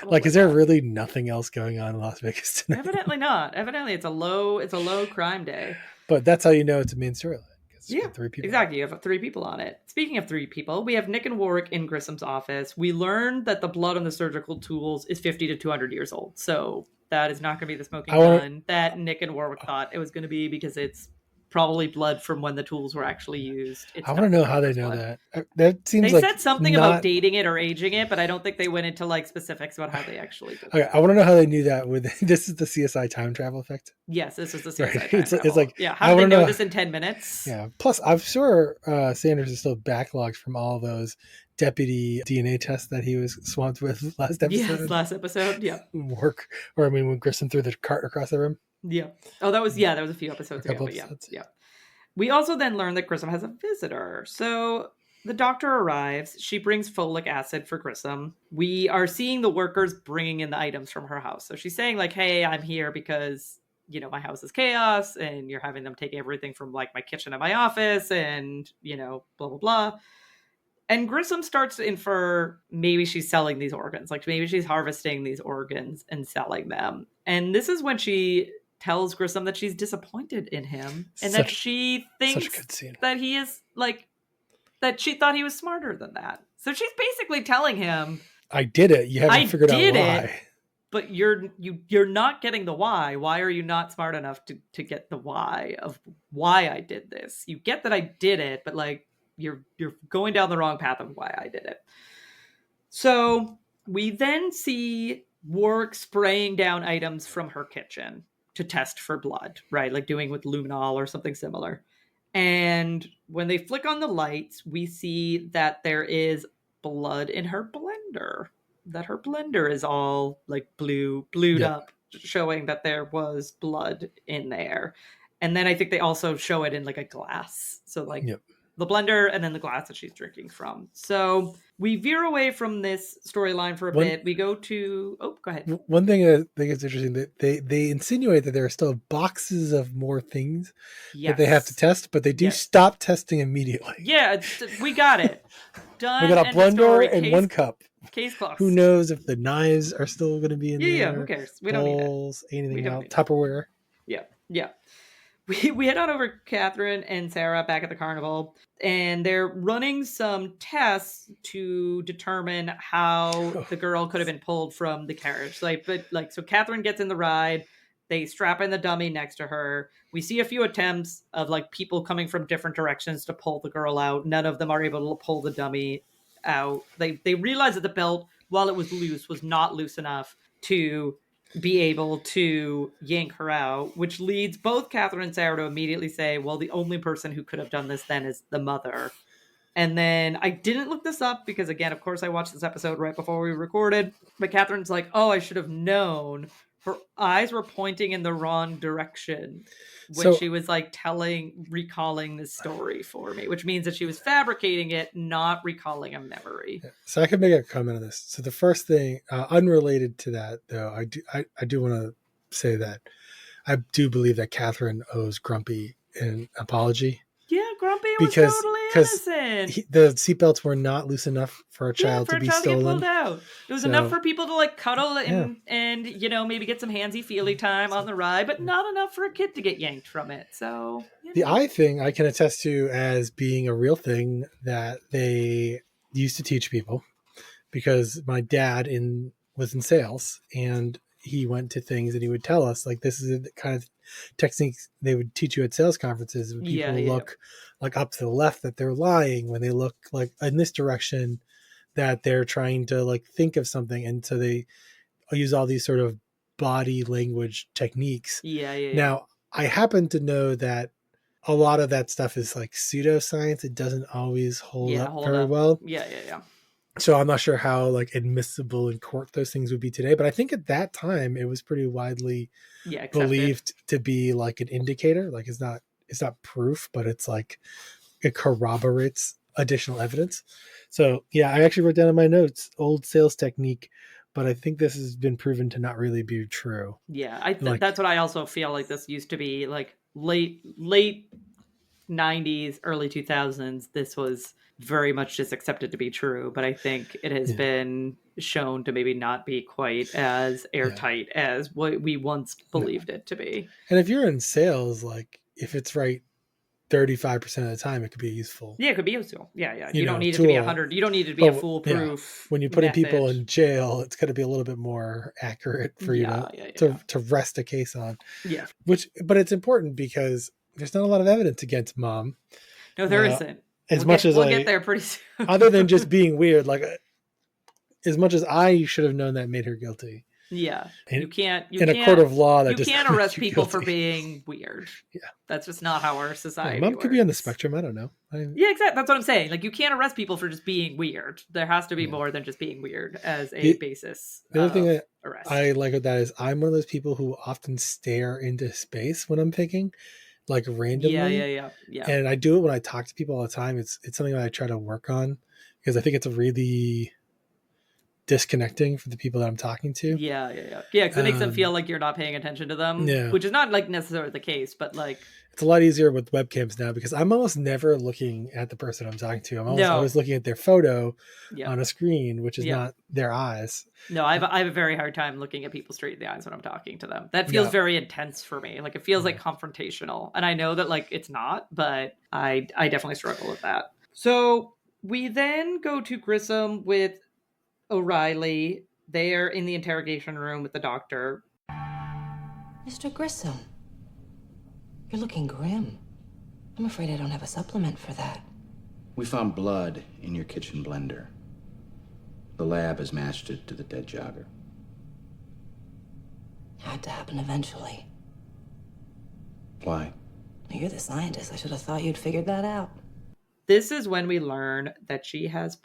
Like, is there really nothing else going on in Las Vegas tonight? Evidently not. Evidently it's a low crime day. But that's how you know it's a main storyline. Yeah, 3 people. Exactly. You have 3 people on it. Speaking of 3 people, we have Nick and Warwick in Grissom's office. We learned that the blood on the surgical tools is 50 to 200 years old. So that is not going to be the smoking gun that Nick and Warwick thought it was going to be, because it's probably blood from when the tools were actually used. I It's want to not know the how they Joker's know blood. that. That seems They like said something about not. dating it or aging it, but I don't think they went into like specifics about how they actually did Okay, that. I want to know how they knew that. With this is the CSI time travel effect. Yes, this is the Right. CSI time It's travel. like Yeah, how I did they want to know know. this in 10 minutes? Yeah. Plus, I'm sure Sanders is still backlogged from all those deputy DNA tests that he was swamped with last Yes, episode. last episode. Yeah. Work, or I mean, when Grissom threw the cart across the room. Yeah. Oh, that was a few A episodes ago, couple but yeah. episodes. Yeah. We also then learn that Grissom has a visitor. So the doctor arrives. She brings folic acid for Grissom. We are seeing the workers bringing in the items from her house. So she's saying, like, hey, I'm here because, my house is chaos and you're having them take everything from, like, my kitchen and my office and, blah, blah, blah. And Grissom starts to infer maybe she's selling these organs. Like, maybe she's harvesting these organs and selling them. And this is when she tells Grissom that she's disappointed in him and that she such a thinks good scene. that he is like that she thought he was smarter than that. So she's basically telling him, I did it. You haven't figured out why. It, but you're not getting the why. Why are you not smart enough to get the why of why I did this? You get that I did it, but like you're going down the wrong path of why I did it. So we then see Warwick spraying down items from her kitchen to test for blood, right? Like doing with luminol or something similar. And when they flick on the lights, we see that there is blood in her blender. That her blender is all like blued up, showing that there was blood in there. And then I think they also show it in like a glass. So like the blender and then the glass that she's drinking from. So we veer away from this storyline for a bit. We go to go ahead. One thing I think is interesting that they insinuate that there are still boxes of more things that they have to test, but they do stop testing immediately. Yeah, we got it. Done. We got a blender and one cup. Case closed. Who knows if the knives are still going to be in there? Yeah, who cares? We Bowls, don't need it. Anything else? Tupperware. Yeah. We head on over to Catherine and Sarah back at the carnival, and they're running some tests to determine how the girl could have been pulled from the carriage. So Catherine gets in the ride. They strap in the dummy next to her. We see a few attempts of like people coming from different directions to pull the girl out. None of them are able to pull the dummy out. They realize that the belt, while it was loose, was not loose enough to be able to yank her out, which leads both Catherine and Sarah to immediately say, well, the only person who could have done this then is the mother. And then I didn't look this up because, again, of course, I watched this episode right before we recorded. But Catherine's like, oh, I should have known. Her eyes were pointing in the wrong direction when she was like recalling this story for me, which means that she was fabricating it, not recalling a memory. So I can make a comment on this. So the first thing, unrelated to that, though, I do want to say that I do believe that Catherine owes Grumpy an apology. Yeah, Grumpy was totally innocent. The seatbelts were not loose enough for a child to be stolen. To get pulled out. It was enough for people to like cuddle and maybe get some handsy feely time on the ride, but not enough for a kid to get yanked from it. So the eye thing I can attest to as being a real thing that they used to teach people, because my dad was in sales and he went to things and he would tell us like this is the kind of techniques they would teach you at sales conferences. When people look like up to the left that they're lying, when they look like in this direction that they're trying to like think of something, and so they use all these sort of body language techniques. Now I happen to know that a lot of that stuff is like pseudoscience. It doesn't always hold up very well. So I'm not sure how like admissible in court those things would be today, but I think at that time it was pretty widely believed to be like an indicator. Like it's not proof, but it's like it corroborates additional evidence. So yeah, I actually wrote down in my notes old sales technique, but I think this has been proven to not really be true. Yeah, that's what I also feel like this used to be like late 90s, early 2000s. This was very much just accepted to be true, but I think it has been shown to maybe not be quite as airtight as what we once believed it to be. And if you're in sales, like if it's right 35% of the time, it could be useful. Yeah, it could be useful. Yeah. You don't need it to be 100. You don't need it to be a foolproof. When you're putting people in jail, it's got to be a little bit more accurate for you to rest a case on. Yeah. But it's important because there's not a lot of evidence against Mom. No, there isn't. We'll get there pretty soon. Other than just being weird, like as much as I should have known that made her guilty. Yeah, you can't in a court of law that you can't arrest people for being weird. Yeah, that's just not how our society. Mom works. Could be on the spectrum. I don't know. Yeah, exactly. That's what I'm saying. Like, you can't arrest people for just being weird. There has to be more than just being weird as a basis. The other thing I like with that is I'm one of those people who often stare into space when I'm thinking, like randomly. Yeah. And I do it when I talk to people all the time. It's something that I try to work on because I think it's a really disconnecting for the people that I'm talking to. Yeah, because it makes them feel like you're not paying attention to them, which is not like necessarily the case, but like it's a lot easier with webcams now because I'm almost never looking at the person I'm talking to. I'm always looking at their photo on a screen, which is not their eyes. No, I have a very hard time looking at people straight in the eyes when I'm talking to them. That feels very intense for me. Like, it feels like confrontational, and I know that like it's not, but I definitely struggle with that. So we then go to Grissom with O'Reilly. They're in the interrogation room with the doctor. Mr. Grissom, you're looking grim. I'm afraid I don't have a supplement for that. We found blood in your kitchen blender. The lab has matched it to the dead jogger. Had to happen eventually. Why? You're the scientist. I should have thought you'd figured that out. This is when we learn that she has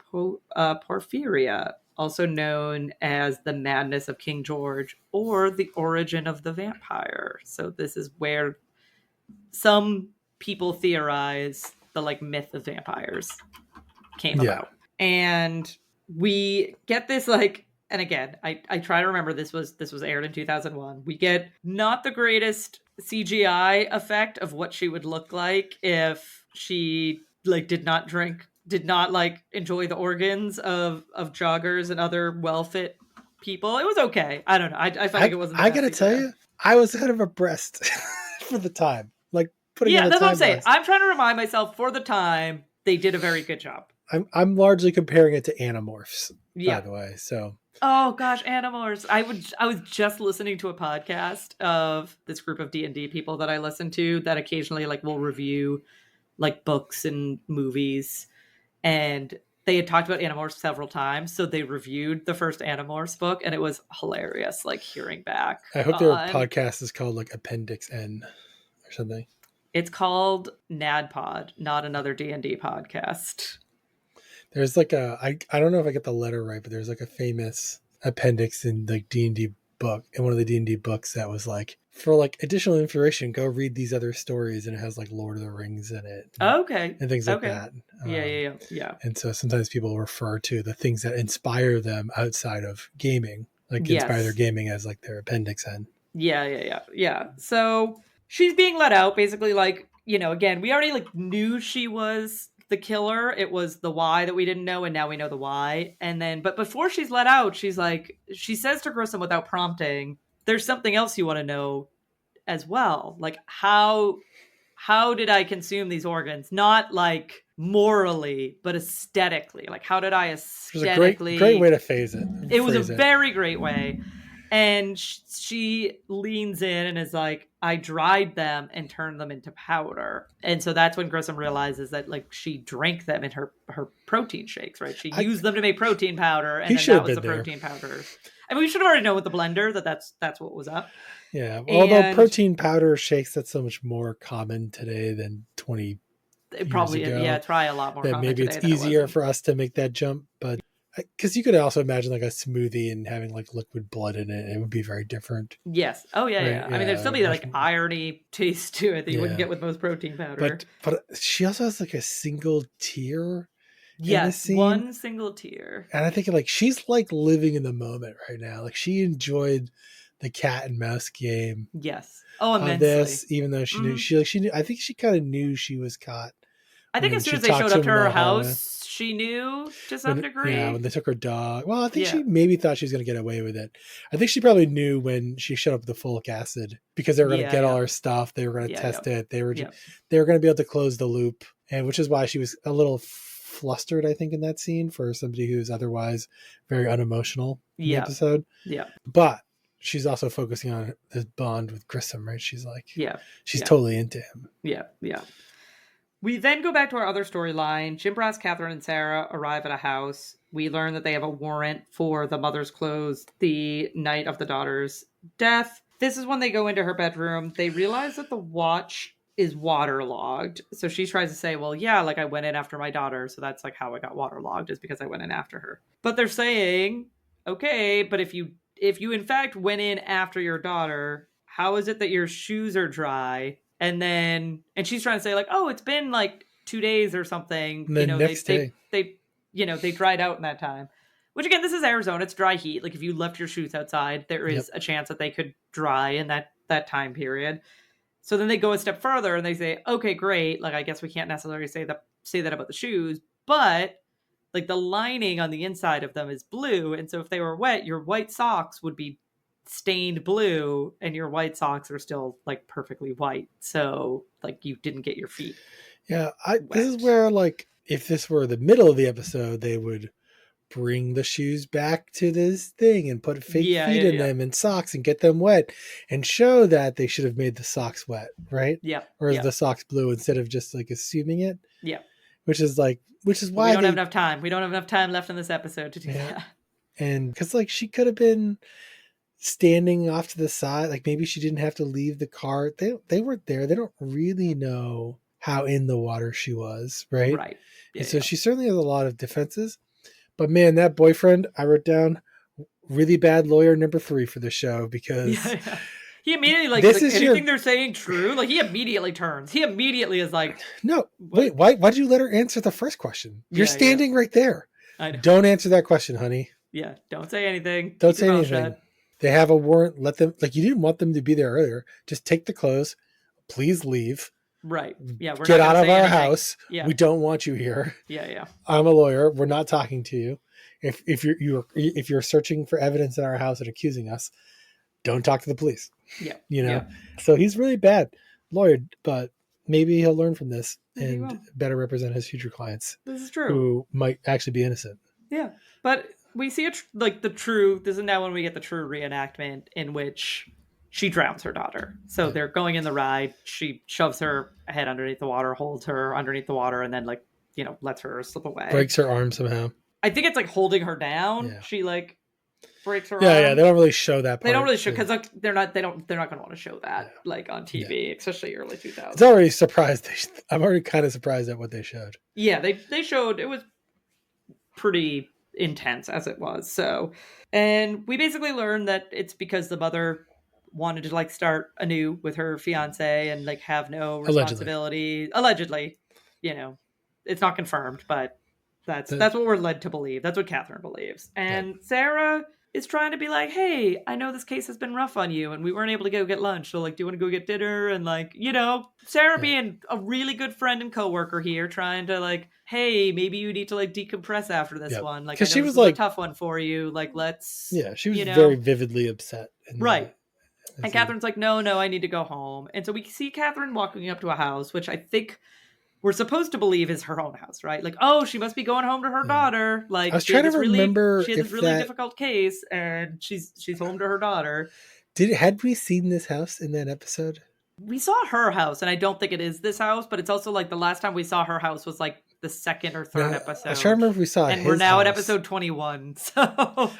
porphyria, also known as the madness of King George or the origin of the vampire. So this is where some people theorize the like myth of vampires came about. And we get this like, and again, I try to remember this was aired in 2001. We get not the greatest CGI effect of what she would look like if she like did not like enjoy the organs of joggers and other well-fit people. It was okay. I don't know. I felt like it wasn't. I gotta tell you, I was kind of impressed for the time. Like putting in the that's time what I'm saying. list. I'm trying to remind myself for the time they did a very good job. I'm largely comparing it to Animorphs, by the way. So. Oh gosh, Animorphs! I was just listening to a podcast of this group of D&D people that I listen to that occasionally like will review like books and movies, and they had talked about Animorphs several times, so they reviewed the first Animorphs book, and it was hilarious. Like hearing back. I hope their podcast is called like Appendix N or something. It's called NADPod, not another D&D podcast. There's like I don't know if I get the letter right, but there's like a famous appendix in like D&D book, in one of the D&D books that was like, for like additional information, go read these other stories, and it has like Lord of the Rings in it. And things like that. Yeah. And so sometimes people refer to the things that inspire them outside of gaming, like inspire their gaming as like their appendix N. Yeah. So she's being let out, basically, like, you know, again, we already like knew she was the killer. It was the why that we didn't know, and now we know the why. And then, but before she's let out, she's like, she says to Grissom without prompting, there's something else you want to know as well. Like, how did I consume these organs? Not like morally, but aesthetically. Like, how did I aesthetically... Great way to phase it. It was a very great way. And she leans in and is like, I dried them and turned them into powder. And so that's when Grissom realizes that like she drank them in her protein shakes, right? She used them to make protein powder, and then that was the protein powder. I mean, we should have already known with the blender that's what was up. Yeah. Although protein powder shakes, that's so much more common today than 20 it probably years ago. Yeah, it's probably a lot more common maybe today it's easier for us to make that jump, but because you could also imagine like a smoothie and having like liquid blood in it. It would be very different. Yes. Oh yeah, right? Yeah. I mean, there'd still be like irony taste to it that you wouldn't get with most protein powder. But she also has like a single tear. Yes, one single tear. And I think like she's like living in the moment right now. Like she enjoyed the cat and mouse game. Yes. Oh, immensely. This, even though she knew she knew. I think she kind of knew she was caught. I think as soon as they showed up to her house, she knew to some degree. Yeah, when they took her dog. Well, I think she maybe thought she was going to get away with it. I think she probably knew when she showed up with the folic acid because they were going to get all her stuff. They were going to test it. They were going to be able to close the loop, and which is why she was a little flustered, I think, in that scene for somebody who's otherwise very unemotional in the episode. Yeah. But she's also focusing on this bond with Grissom, right? She's like, she's yeah. totally into him. Yeah, yeah. We then go back to our other storyline. Jim Brass, Catherine, and Sarah arrive at a house. We learn that they have a warrant for the mother's clothes the night of the daughter's death. This is when they go into her bedroom. They realize that the watch is waterlogged. So she tries to say, well, yeah, like I went in after my daughter. So that's like how I got waterlogged, is because I went in after her. But they're saying, okay, but if you in fact went in after your daughter, how is it that your shoes are dry? And she's trying to say like, oh, it's been like 2 days or something. And then next day. They they dried out in that time. Which again, this is Arizona. It's dry heat. Like if you left your shoes outside, there is a chance that they could dry in that time period. So then they go a step further and they say, okay, great. Like I guess we can't necessarily say that about the shoes, but like the lining on the inside of them is blue. And so if they were wet, your white socks would be stained blue and your white socks are still like perfectly white. So like you didn't get your feet. Yeah. This is where like, if this were the middle of the episode, they would bring the shoes back to this thing and put fake feet in them and socks and get them wet and show that they should have made the socks wet. Right. Yeah. Or is the socks blue instead of just like assuming it? Yeah. Which is why we don't have enough time. We don't have enough time left in this episode to do that. And because like she could have been standing off to the side, like maybe she didn't have to leave the car. They weren't there. They don't really know how in the water she was, right? Right. Yeah, and so she certainly has a lot of defenses. But man, that boyfriend, I wrote down really bad lawyer number 3 for the show because he immediately like, this is is anything they're saying true? Like he immediately turns. He immediately is like, no, wait, why'd you let her answer the first question? You're standing right there. I know. Don't answer that question, honey. Yeah, don't say anything. Don't say anything. They have a warrant. Let them, like you didn't want them to be there earlier. Just take the clothes. Please leave. Right. Yeah. Get out of our house. Yeah. We don't want you here. Yeah. Yeah. I'm a lawyer. We're not talking to you. If you're searching for evidence in our house and accusing us, don't talk to the police. Yeah. You know. Yeah. So he's really bad lawyer, but maybe he'll learn from this and better represent his future clients. This is true. Who might actually be innocent. Yeah, but we see the true. This is now when we get the true reenactment in which she drowns her daughter. So they're going in the ride. She shoves her head underneath the water, holds her underneath the water, and then lets her slip away. Breaks her arm somehow. I think it's like holding her down. Yeah. She breaks her arm. Yeah. They don't really show that part. They don't really show because they're not going to want to show that on TV, especially early 2000s. It's already surprised. I'm already kind of surprised at what they showed. Yeah, they showed it was pretty intense as it was. So, and we basically learned that it's because the mother wanted to start anew with her fiance and have no responsibility. Allegedly, it's not confirmed, but that's what we're led to believe. That's what Catherine believes. And Sarah is trying to be like, hey, I know this case has been rough on you and we weren't able to go get lunch. So do you want to go get dinner? And Sarah being a really good friend and coworker here, trying to hey, maybe you need to decompress after this one. Because she was a tough one for you. Let's. Yeah, she was very vividly upset. Right. And Catherine's like, no, I need to go home. And so we see Catherine walking up to a house, which I think we're supposed to believe is her own house, right? She must be going home to her daughter. I was trying to remember she had this really difficult case, and she's home to her daughter. Had we seen this house in that episode? We saw her house, and I don't think it is this house, but it's also the last time we saw her house was the second or third episode. I was trying to remember if we saw and we're now at episode 21, so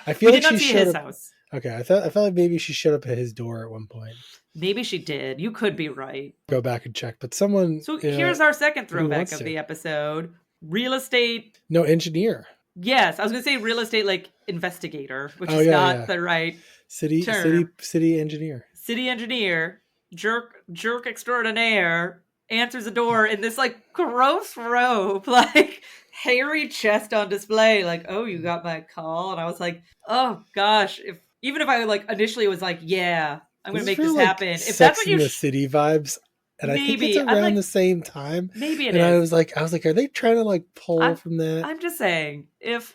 I feel we did not see his house. Okay, I felt like maybe she showed up at his door at one point. Maybe she did. You could be right. Go back and check. But someone... So here's our second throwback of the episode. Real estate... No, engineer. Yes, I was going to say real estate investigator, which is not the right term. City engineer. City engineer, jerk extraordinaire, answers the door in this gross robe, hairy chest on display, oh, you got my call. And I was like, oh gosh, even if I initially was yeah, I'm going to make this happen. If that's what you're the City vibes, and maybe, I think it's around the same time. Maybe it is. And I was like, are they trying to pull from that? I'm just saying, if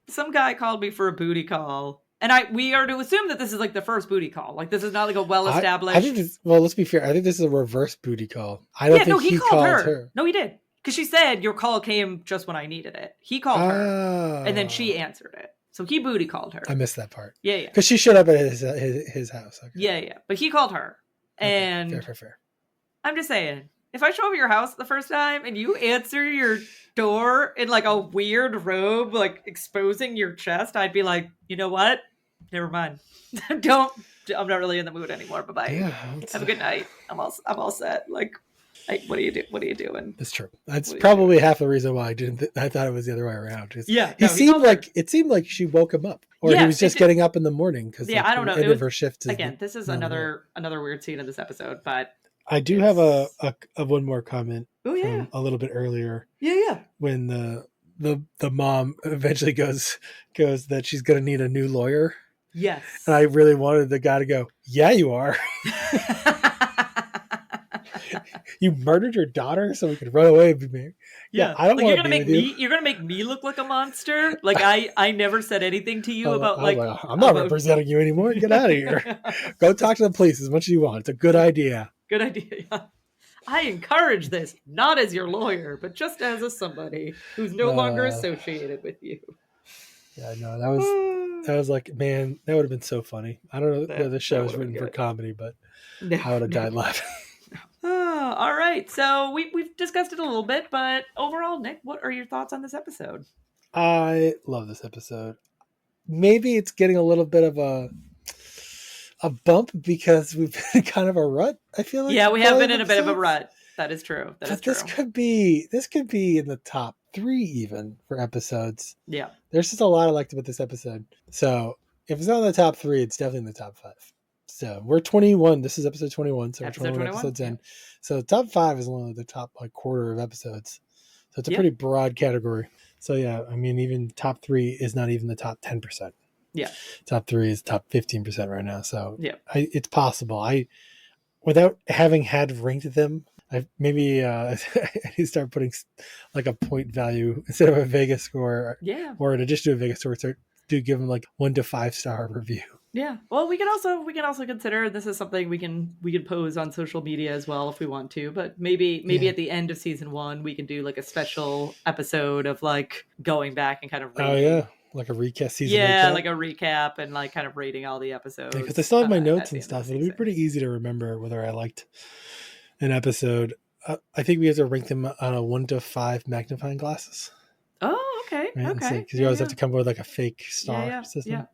some guy called me for a booty call, and we are to assume that this is the first booty call. This is not a well-established. I think let's be fair. I think this is a reverse booty call. I don't think he called her. No, he did. Because she said, your call came just when I needed it. He called her, and then she answered it. So he booty called her. I missed that part. Yeah. Because she showed up at his house. Okay. Yeah. But he called her. Okay. And Fair. I'm just saying, if I show up at your house the first time and you answer your door in like a weird robe, like exposing your chest, I'd be like, you know what? Never mind. I'm not really in the mood anymore. Bye-bye. Yeah, have a good night. I'm all set. Like, what are you doing? That's true. That's probably half the reason why I thought it was the other way around. It seemed like she woke him up, or he was just getting up in the morning because I don't know. End of her shift. This is another weird scene in this episode, but I do have a one more comment. From a little bit earlier. Yeah. When the mom eventually goes that she's going to need a new lawyer. Yes. And I really wanted the guy to go, yeah, you are. You murdered your daughter so we could run away and be married. Yeah, I don't like, want to be with you. You're gonna make me look like a monster. Like I never said anything to you about like I'm not representing you anymore. Get out of here. Go talk to the police as much as you want. It's a good idea. Good idea. Yeah. I encourage this, not as your lawyer, but just as somebody who's no longer associated with you. Yeah, no, that was like, man, that would have been so funny. I don't know if the show is written for comedy, but I would have died laughing. All right, so we've discussed it a little bit, but overall, Nick, what are your thoughts on this episode? I love this episode. Maybe it's getting a little bit of a bump because we've been in kind of a rut. I feel like we have been in a bit of a rut. That is true. This could be in the top 3 even for episodes. Yeah, there's just a lot I liked about this episode. So if it's not in the top 3, it's definitely in the top 5. So we're 21. This is episode 21. So we're 21 episodes in. So top 5 is only the top quarter of episodes. So it's a pretty broad category. So yeah, I mean, even top 3 is not even the top 10%. Yeah. Top 3 is top 15% right now. So it's possible. Without having had ranked them, I maybe I need to start putting like a point value instead of a Vegas score. Yeah. Or in addition to a Vegas score, do give them like 1 to 5 star review. Yeah. Well, we can also consider this is something we can pose on social media as well if we want to. But maybe at the end of season 1 we can do like a special episode of like going back and kind of rating. Oh yeah, like a recap season. Yeah, like a recap and like kind of rating all the episodes. Because I still have my notes and stuff. It'll be pretty easy to remember whether I liked an episode. I think we have to rank them on a 1 to 5 magnifying glasses. Oh, okay. Right? Okay. Because you always have to come up with like a fake star system.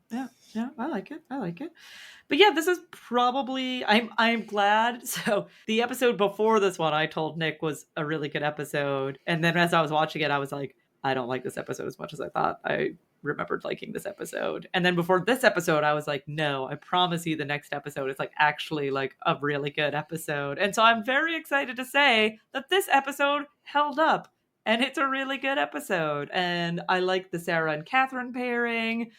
Yeah, I like it. But yeah, this is probably I'm glad. So the episode before this one I told Nick was a really good episode. And then as I was watching it, I was like, I don't like this episode as much as I thought I remembered liking this episode. And then before this episode, I was like, no, I promise you the next episode is like actually like a really good episode. And so I'm very excited to say that this episode held up. And it's a really good episode. And I like the Sarah and Catherine pairing.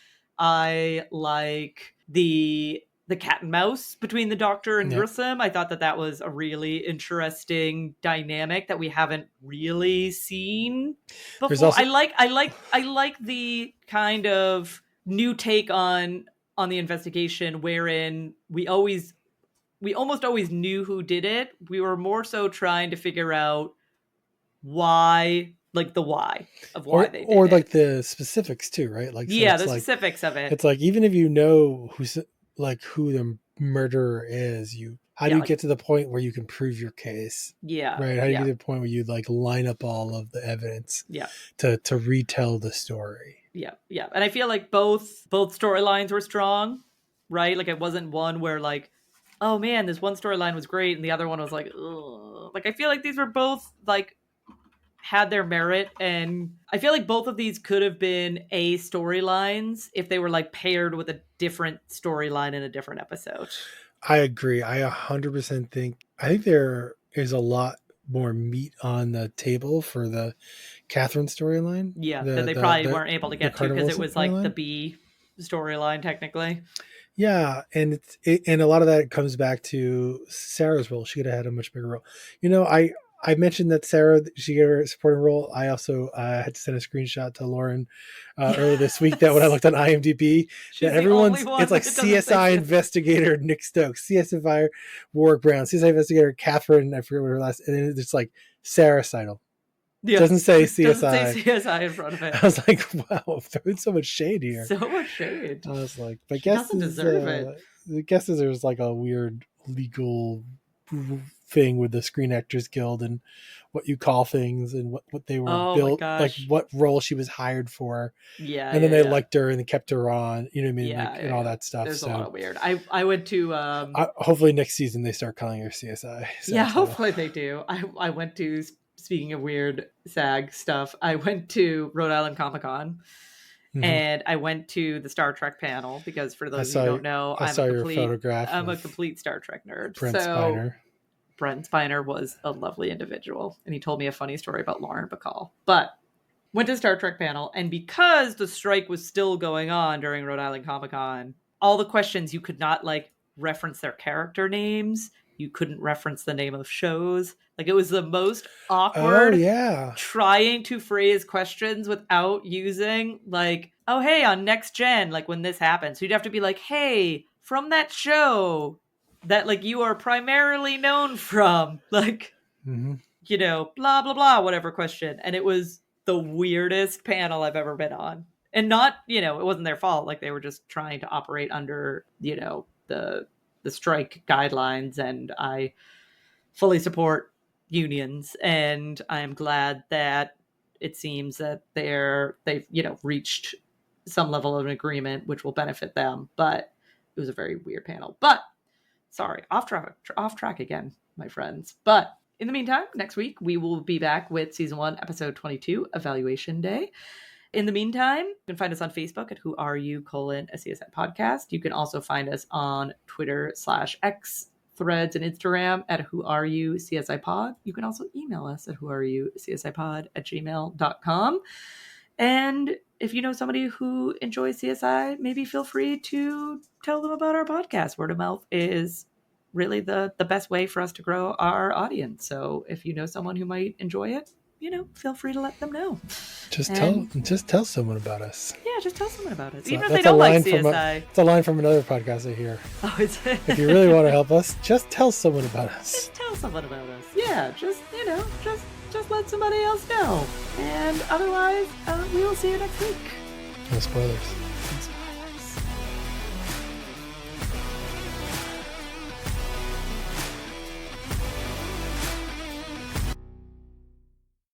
I like the cat and mouse between the Doctor and Grissom. I thought that was a really interesting dynamic that we haven't really seen before. Also... I like the kind of new take on the investigation wherein we almost always knew who did it. We were more so trying to figure out why. Like the why of why they did it. Or like the specifics too, right? Like the specifics of it. It's like even if you know who the murderer is, how do you get to the point where you can prove your case? Yeah. Right. How do you get to the point where you like line up all of the evidence? Yeah. To retell the story. Yeah. Yeah. And I feel like both storylines were strong, right? Like it wasn't one where like, oh man, this one storyline was great and the other one was like, ugh. Like I feel like these were both like had their merit, and I feel like both of these could have been A storylines if they were like paired with a different storyline in a different episode. I agree. I 100% think there is a lot more meat on the table for the Catherine storyline. Yeah, that they probably weren't able to get to because it was like the B storyline technically. Yeah, and and a lot of that comes back to Sarah's role. She could have had a much bigger role. You know, I mentioned that Sarah, she got her supporting role. I also had to send a screenshot to Lauren earlier this week that when I looked on IMDb, that it's like CSI investigator Nick Stokes, CSI Warwick Brown, CSI investigator Catherine, I forget what her last, and then it's like Sarah Seidel. It doesn't say CSI. Doesn't say CSI in front of it. I was like, wow, I'm throwing so much shade here. So much shade. I was like, but doesn't deserve it. The guesses there's like a weird legal thing with the Screen Actors Guild and what you call things and what they were built, like what role she was hired for. Yeah. And then they liked her and they kept her on, you know what I mean? Yeah, and all that stuff. There's a lot of weird. I went to hopefully next season they start calling her CSI. Hopefully they do. I went to, speaking of weird SAG stuff, I went to Rhode Island Comic-Con. Mm-hmm. And I went to the Star Trek panel because for those who don't know, I'm a complete Star Trek nerd. Brent Spiner was a lovely individual, and he told me a funny story about Lauren Bacall. But went to the Star Trek panel, and because the strike was still going on during Rhode Island Comic-Con, all the questions you could not like reference their character names. You couldn't reference the name of shows. Like, it was the most awkward trying to phrase questions without using like, oh, hey, on Next Gen, like when this happens. So you'd have to be like, hey, from that show that like you are primarily known from, like, you know, blah, blah, blah, whatever question. And it was the weirdest panel I've ever been on. And not, you know, it wasn't their fault. Like, they were just trying to operate under, you know, the strike guidelines, and I fully support unions, and I am glad that it seems that they've you know, reached some level of an agreement which will benefit them. But it was a very weird panel. But sorry, off track again, my friends. But in the meantime, next week we will be back with season 1, episode 22, Evaluation Day. In the meantime, you can find us on Facebook at WhoAreYou: a CSI podcast. You can also find us on Twitter/X, Threads, and Instagram at WhoAreYou CSI Pod. You can also email us at WhoAreYouCSIPod@gmail.com. And if you know somebody who enjoys CSI, maybe feel free to tell them about our podcast. Word of mouth is really the best way for us to grow our audience. So if you know someone who might enjoy it, you know, feel free to let them know. Just tell someone about us. Yeah, just tell someone about us. Even if they don't like CSI. It's a line from another podcast I hear. Oh, is it? If you really want to help us, just tell someone about us. Just tell someone about us. Yeah, just, you know, just let somebody else know. And otherwise, we will see you next week. No spoilers.